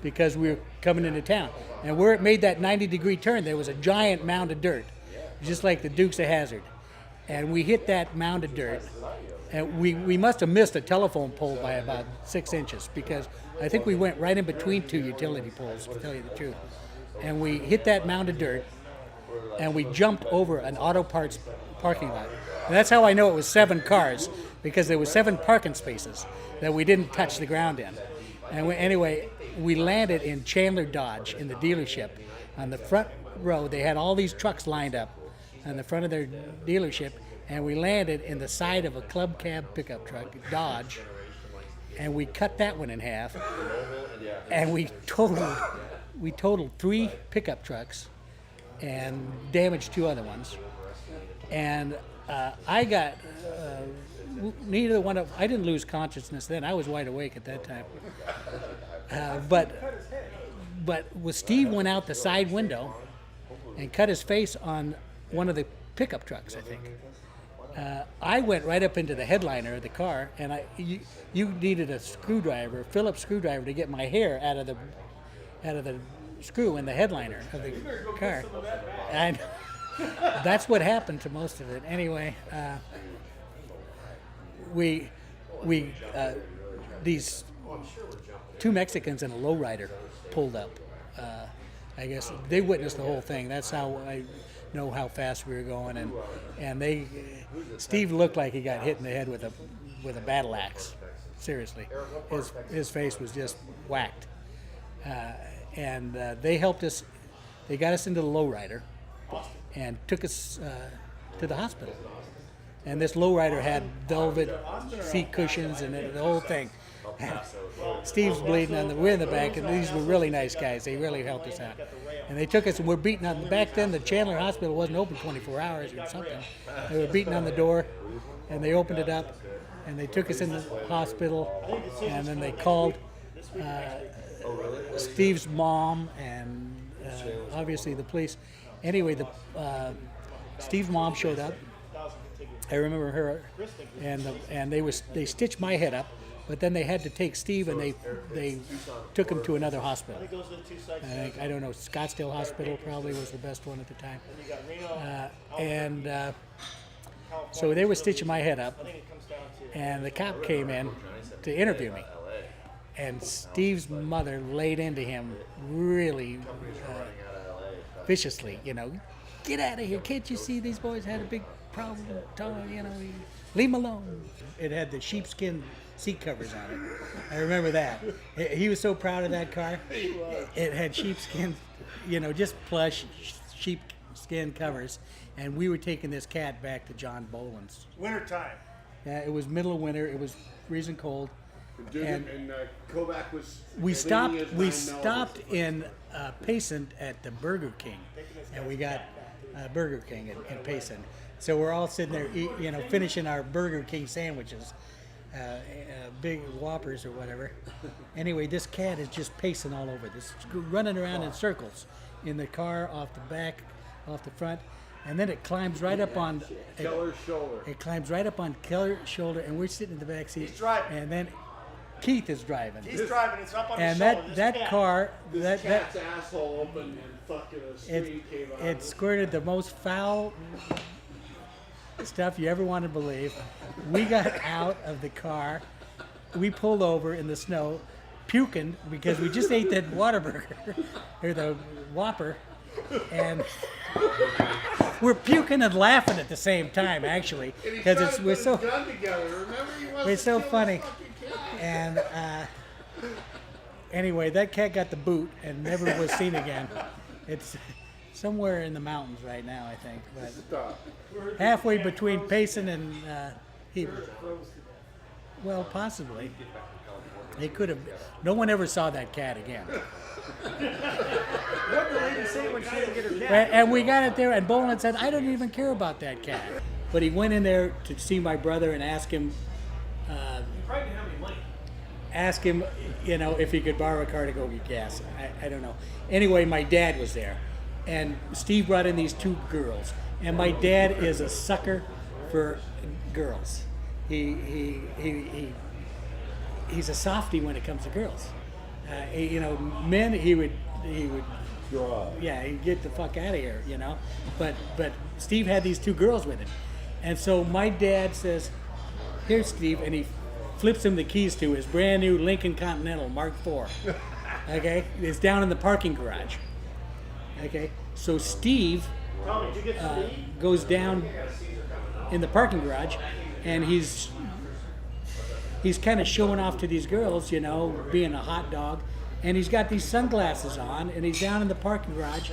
because we were coming into town. And where it made that 90-degree turn, there was a giant mound of dirt, just like the Dukes of Hazzard. And we hit that mound of dirt, and we must have missed a telephone pole by about 6 inches, because I think we went right in between two utility poles, to tell you the truth. And we hit that mound of dirt, and we jumped over an auto parts parking lot. And that's how I know it was 7 cars, because there were 7 parking spaces that we didn't touch the ground in. And anyway, we landed in Chandler Dodge in the dealership. On the front row, they had all these trucks lined up on the front of their dealership, and we landed in the side of a club cab pickup truck, Dodge, and we cut that one in half, and we totaled 3 pickup trucks and damaged 2 other ones. And I got neither one of, I didn't lose consciousness then. I was wide awake at that time. But Steve went out the side window and cut his face on one of the pickup trucks, I think. I went right up into the headliner of the car, and you needed a screwdriver, Phillips screwdriver, to get my hair out of the screw in the headliner of the car. And that's what happened to most of it. Anyway, we these two Mexicans and a lowrider pulled up. I guess they witnessed the whole thing. That's how I know how fast we were going, and Steve looked like he got hit in the head with a battle axe. Seriously, his face was just whacked, and they helped us. They got us into the lowrider and took us to the hospital. And this lowrider had velvet seat cushions and the whole thing. Steve's bleeding we're in the back, and these were really nice guys. They really helped us out. And they took us, and we're beating on. Back then, the Chandler Hospital wasn't open 24 hours or something. They were beating on the door, and they opened it up, and they took us in the hospital, and then they called Steve's mom and obviously the police. Anyway, Steve's mom showed up. I remember her, and they stitched my head up, but then they had to take Steve and they took him to another hospital. I don't know, Scottsdale Hospital probably was the best one at the time. So they were stitching my head up, and the cop came in to interview me, and Steve's mother laid into him really viciously, get out of here, can't you see these boys had a big problem, leave them alone. It had the sheepskin seat covers on it. I remember that. He was so proud of that car. It had sheepskin, just plush sheepskin covers, and we were taking this cat back to John Boland's. Wintertime. Yeah, it was middle of winter. It was freezing cold. And Kovac was. We stopped in Payson at the Burger King, and we got Burger King in Payson. So we're all sitting there, finishing our Burger King sandwiches, big Whoppers or whatever. Anyway, this cat is just pacing all over this, running around in circles in the car, off the back, off the front, and then it climbs right up on Keller's shoulder. It climbs right up on Keller's shoulder, and we're sitting in the back seat. He's driving. And then Keith is driving. He's driving. It's up on and his shoulder. that car, This cat's asshole opened and fucking a stream came out. it squirted the most foul stuff you ever want to believe. We got out of the car. We pulled over in the snow, puking because we just ate that Whataburger or the Whopper, and we're puking and laughing at the same time, actually, because we're so funny. And anyway, that cat got the boot and never was seen again. It's somewhere in the mountains right now, I think, but halfway between Payson and Heber. Well, possibly. They could have. No one ever saw that cat again. What did the lady say when she didn't get her cat? And we got it there, and Boland said, "I don't even care about that cat." But he went in there to see my brother and ask him. Ask him, if he could borrow a car to go get gas. I don't know. Anyway, my dad was there, and Steve brought in these two girls, and my dad is a sucker for girls. He's a softie when it comes to girls. Men he would Grow up. yeah, he'd get the fuck out of here, But Steve had these two girls with him, and so my dad says, "Here, Steve," and he flips him the keys to his brand new Lincoln Continental Mark IV. Okay, it's down in the parking garage. Okay, so Steve goes down in the parking garage, and he's kind of showing off to these girls, being a hot dog, and he's got these sunglasses on, and he's down in the parking garage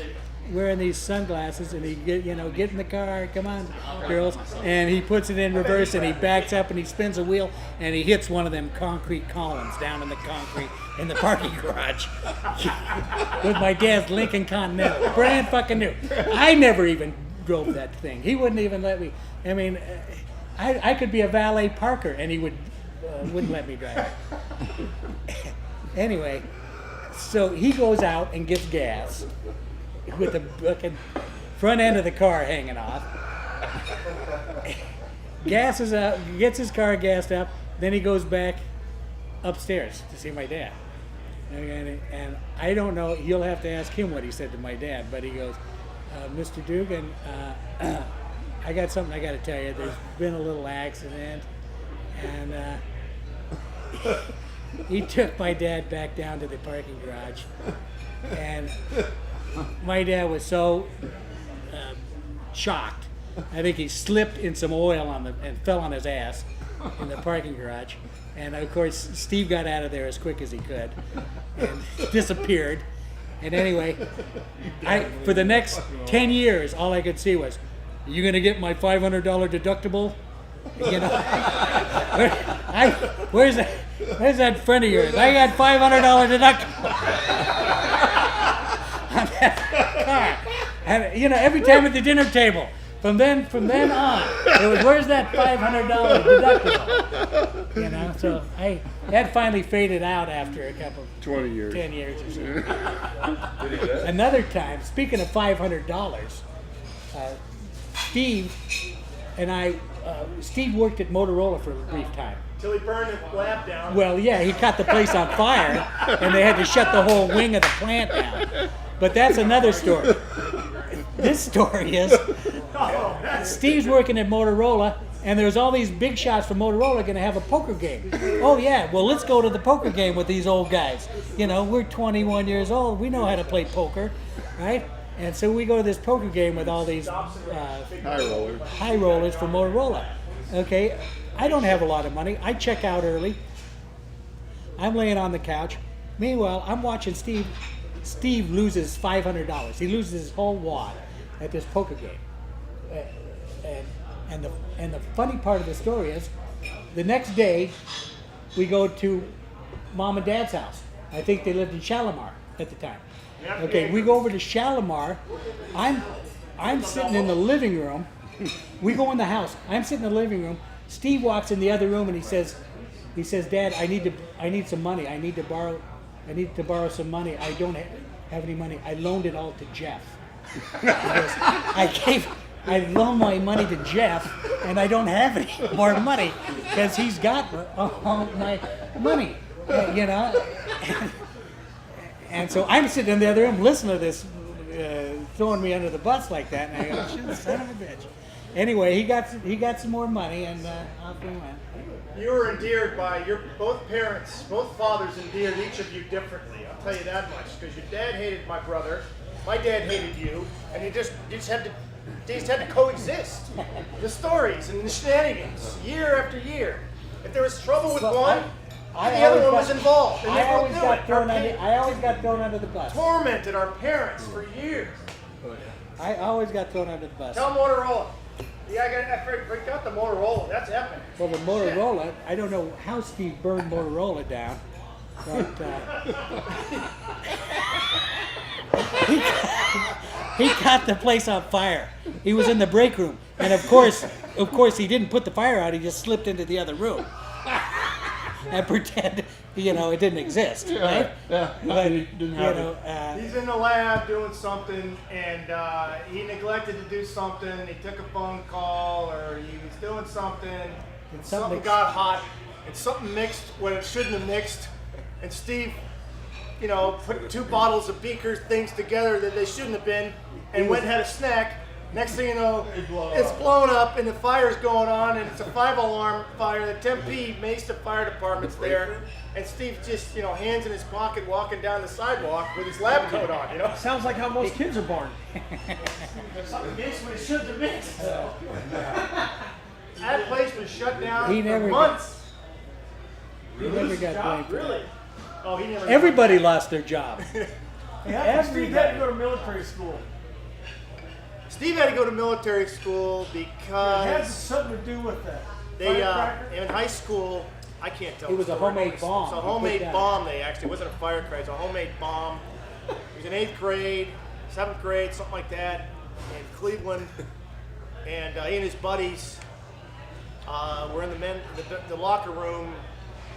wearing these sunglasses, and he get in the car, come on, girls, and he puts it in reverse, and he backs up, and he spins a wheel, and he hits one of them concrete columns down in the concrete in the parking garage with my dad's Lincoln Continental, brand fucking new. I never even drove that thing. He wouldn't even let me. I mean, I could be a valet parker, and he wouldn't let me drive it. Anyway, so he goes out and gets gas with the fucking front end of the car hanging off. Gasses up, gets his car gassed up, then he goes back upstairs to see my dad. And I don't know, you'll have to ask him what he said to my dad, but he goes, "Mr. Dugan, I got something I got to tell you. There's been a little accident, And he took my dad back down to the parking garage, and my dad was so shocked. I think he slipped in some oil and fell on his ass in the parking garage. And of course, Steve got out of there as quick as he could and disappeared. And anyway, for the next 10 years, all I could see was, "Are you going to get my $500 deductible?" You know, where's that friend of yours? I got $500 deductible on that car. And you know, every time at the dinner table, from then on, it was, "Where's that $500 deductible?" You know, so that finally faded out after a couple 20 years, 10 years or so. Another time, speaking of $500, Steve and I. Steve worked at Motorola for a brief time. Till he burned his lab down. Well, yeah, he caught the place on fire, and they had to shut the whole wing of the plant down. But that's another story. This story is, Steve's working at Motorola, and there's all these big shots from Motorola going to have a poker game. Oh, yeah, well, let's go to the poker game with these old guys. You know, we're 21 years old. We know how to play poker, right? And so we go to this poker game with all these high rollers from Motorola. Okay, I don't have a lot of money. I check out early. I'm laying on the couch. Meanwhile, I'm watching Steve. Steve loses $500. He loses his whole wad at this poker game. And the funny part of the story is, the next day, we go to Mom and Dad's house. I think they lived in Shalimar at the time. Okay, we go over to Shalimar. I'm sitting in the living room. We go in the house. I'm sitting in the living room. Steve walks in the other room and he says, "Dad, I need some money. I need to borrow some money. I don't have any money. I loaned it all to Jeff." I loaned my money to Jeff, and I don't have any more money because he's got all my money. You know. And so I'm sitting in the other room listening to this, throwing me under the bus like that, and I go, "Shit, son of a bitch." Anyway, he got some more money, and off we went. You were endeared by both parents, both fathers endeared each of you differently. I'll tell you that much, because your dad hated my brother, my dad hated you, and you just had to coexist. The stories and the shenanigans, year after year. If there was trouble with one, the other one was involved. And I always got thrown under the bus. Tormented our parents for years. I always got thrown under the bus. Tell Motorola. Yeah, I forgot the Motorola. That's epic. Well, the Motorola, I don't know how Steve burned Motorola down, but he caught the place on fire. He was in the break room, and of course, he didn't put the fire out. He just slipped into the other room and pretend, it didn't exist, right? Yeah. But, he's in the lab doing something, and he neglected to do something. He took a phone call, or he was doing something, and something got hot, and something mixed when it shouldn't have mixed, and Steve, put two bottles of beakers things together that they shouldn't have been, and went and had a snack. Next thing you know, it's blown up and the fire's going on, and it's a 5-alarm fire. The Tempe Mesa Fire Department's there, and Steve just, hands in his pocket, walking down the sidewalk with his lab coat on. Sounds like how most kids are born. Something mixed when it shouldn't have mixed. That place was shut down for months. He never got blamed for really? Oh, he never. Everybody lost their job. Steve had to go to military school. Steve had to go to military school because it had something to do with that. They in high school, I can't tell. It was a homemade bomb. It's a homemade bomb. It wasn't a firecracker. It was a homemade bomb. He was in 8th grade, 7th grade, something like that, in Cleveland, and he and his buddies were in the locker room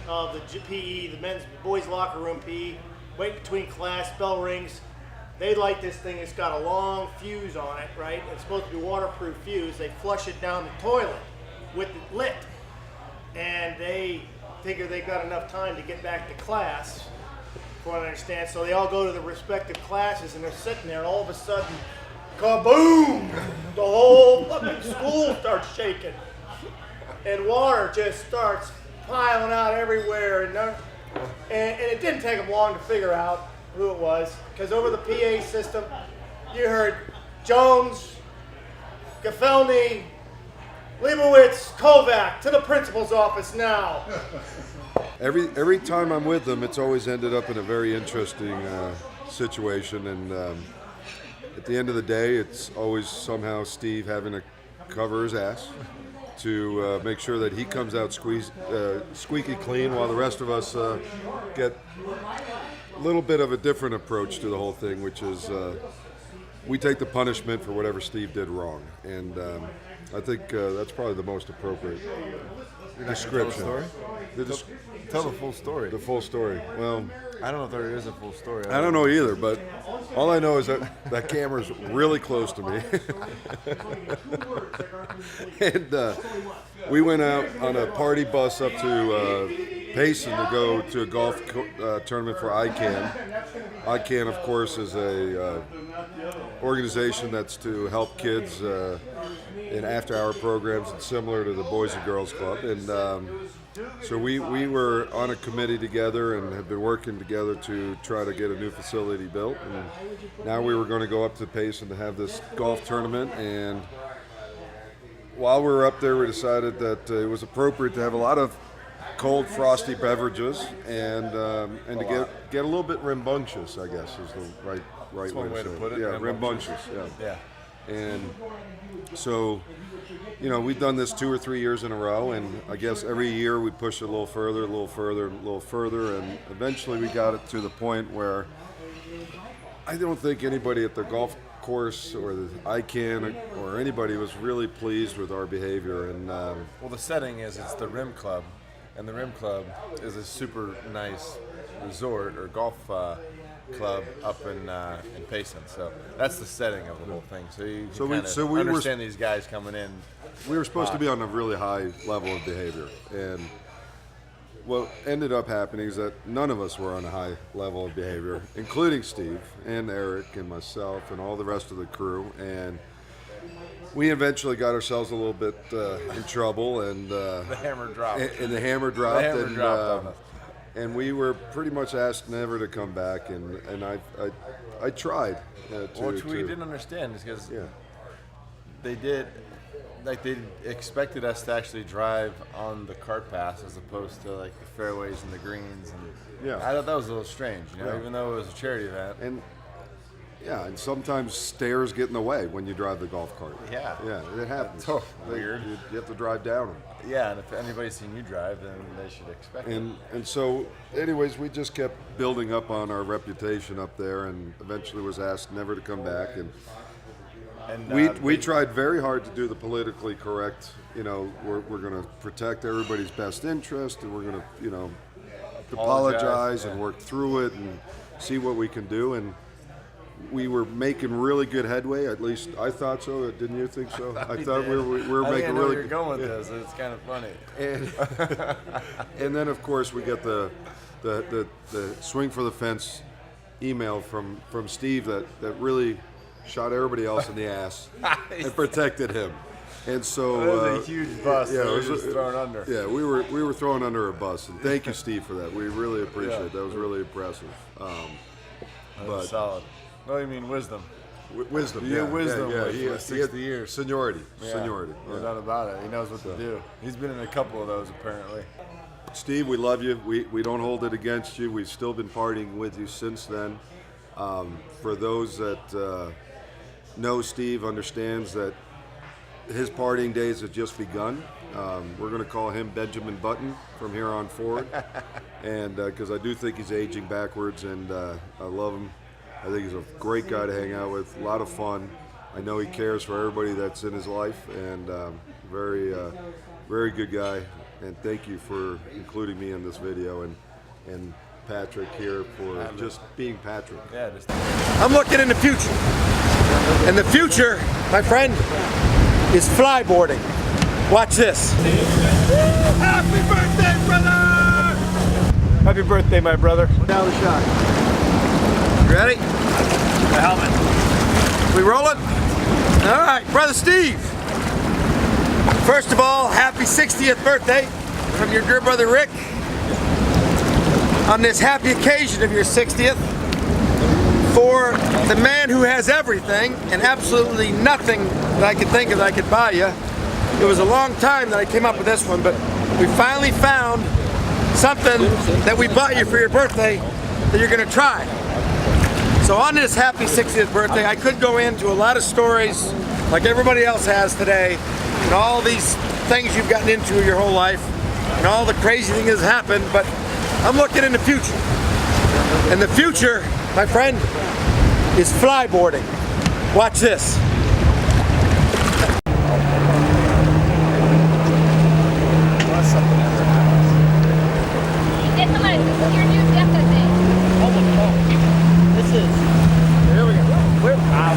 of the PE, the boys' locker room PE, waiting between class. Bell rings. They light this thing. It's got a long fuse on it, right? It's supposed to be waterproof fuse. They flush it down the toilet with it lit, and they figure they got enough time to get back to class, from what I understand. So they all go to their respective classes, and they're sitting there, and all of a sudden, kaboom! The whole fucking school starts shaking. and water just starts piling out everywhere. And it didn't take them long to figure out who it was, because over the PA system, you heard Jones, Gafelny, Leibowitz, Kovac, to the principal's office now. Every time I'm with them, it's always ended up in a very interesting situation, and at the end of the day, it's always somehow Steve having to cover his ass to make sure that he comes out squeaky clean, while the rest of us get a little bit of a different approach to the whole thing, which is we take the punishment for whatever Steve did wrong, and I think that's probably the most appropriate description. Tell the full story. The full story. Well, I don't know if there is a full story. I don't know either, but all I know is that that camera's really close to me. And we went out on a party bus up to Payson to go to a golf tournament for ICANN. ICANN, of course, is a organization that's to help kids in after-hour programs, and similar to the Boys and Girls Club. And so we were on a committee together and have been working together to try to get a new facility built. And now we were going to go up to Payson to have this golf tournament. And while we were up there, we decided that it was appropriate to have a lot of cold, frosty beverages and to get a little bit rambunctious, I guess is the right That's way one way to to say put it. Yeah, rambunctious. Yeah. And so, you know, we've done this 2 or 3 years in a row, and I guess every year we push it a little further, a little further, a little further, and eventually we got it to the point where I don't think anybody at the golf course or the ICANN or anybody was really pleased with our behavior. And Well, the setting is it's the Rim Club, and the Rim Club is a super nice resort or golf club up in Payson. So that's the setting of the whole thing. So you understand these guys coming in. We were supposed to be on a really high level of behavior, and what ended up happening is that none of us were on a high level of behavior, including Steve and Eric and myself and all the rest of the crew. And we eventually got ourselves a little bit in trouble, and the hammer dropped. And the hammer dropped. The hammer dropped on us. And we were pretty much asked never to come back, and I tried. Which we didn't understand is because they expected us to actually drive on the cart path as opposed to like the fairways and the greens, and I thought that was a little strange, even though it was a charity event. And sometimes stairs get in the way when you drive the golf cart. Yeah, it happens. So weird. You have to drive down them. Yeah, and if anybody's seen you drive, then they should expect it. And so, anyways, we just kept building up on our reputation up there, and eventually was asked never to come back. And we tried very hard to do the politically correct. You know, we're going to protect everybody's best interest, and we're going to, apologize and work through it and see what we can do. And we were making really good headway. At least I thought so. Didn't you think so? I thought we were making really. You're going with this. It's kind of funny. And then of course we get the swing for the fence email from Steve that really shot everybody else in the ass and protected him. And so that was a huge bus. Yeah, we were just thrown under. Yeah, we were thrown under a bus, and thank you, Steve, for that. We really appreciate it. That was really impressive. That was solid. No, you mean wisdom. Wisdom. Yeah, wisdom. Yeah. He has 60 years. Seniority. Yeah. Seniority. No doubt about it. He knows what to do. He's been in a couple of those apparently. Steve, we love you. We don't hold it against you. We've still been partying with you since then. For those that know Steve, understands that his partying days have just begun. We're going to call him Benjamin Button from here on forward, and because I do think he's aging backwards, and I love him. I think he's a great guy to hang out with, a lot of fun. I know he cares for everybody that's in his life, and very good guy. And thank you for including me in this video, and Patrick here for just being Patrick. Yeah, I'm looking in the future, and the future, my friend, is flyboarding. Watch this. Happy birthday, brother! Happy birthday, my brother. Down the shot. You ready? The helmet. We rolling? All right, brother Steve. First of all, happy 60th birthday from your dear brother Rick. On this happy occasion of your 60th, for the man who has everything and absolutely nothing that I could think of that I could buy you. It was a long time that I came up with this one, but we finally found something that we bought you for your birthday that you're gonna try. So on this happy 60th birthday, I could go into a lot of stories like everybody else has today, and all these things you've gotten into your whole life, and all the crazy things that happened, but I'm looking in the future. And the future, my friend, is flyboarding. Watch this. This is. Here we go. We're out.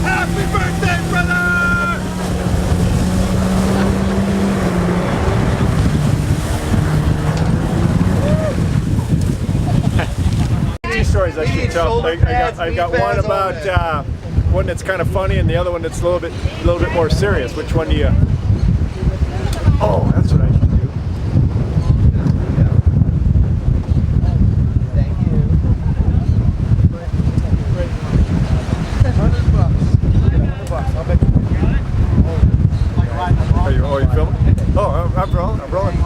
Happy birthday, brother! Two stories I should tell. I got one about one that's kind of funny, and the other one that's a little bit more serious. Which one do you? Oh, that's what I should do. Thank you. $100. I'll bet you. Are you filming? Oh, I'm rolling.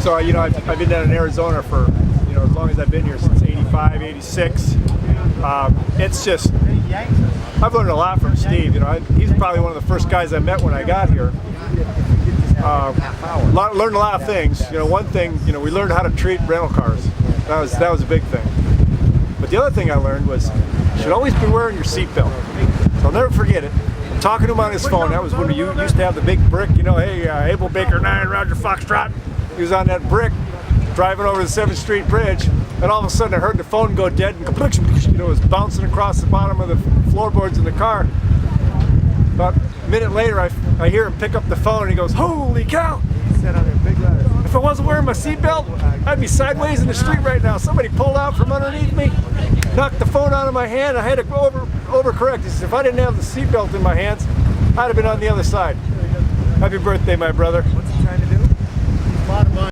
So you know, I've been down in Arizona for as long as I've been here, since '85, '86. It's just, I've learned a lot from Steve. He's probably one of the first guys I met when I got here. Learned a lot of things. One thing, we learned how to treat rental cars. That was a big thing. But the other thing I learned was you should always be wearing your seatbelt. So I'll never forget it. I'm talking to him on his phone. That was when we used to have the big brick. Hey, Abel Baker 9, Roger Foxtrot. He was on that brick, driving over the 7th Street Bridge, and all of a sudden I heard the phone go dead, and it was bouncing across the bottom of the floorboards in the car. About a minute later, I hear him pick up the phone, and he goes, "Holy cow!" He said on a big letter, "If I wasn't wearing my seatbelt, I'd be sideways in the street right now. Somebody pulled out from underneath me, knocked the phone out of my hand. I had to overcorrect." He says, "If I didn't have the seatbelt in my hands, I'd have been on the other side." Happy birthday, my brother. What's he trying to do? A lot of money.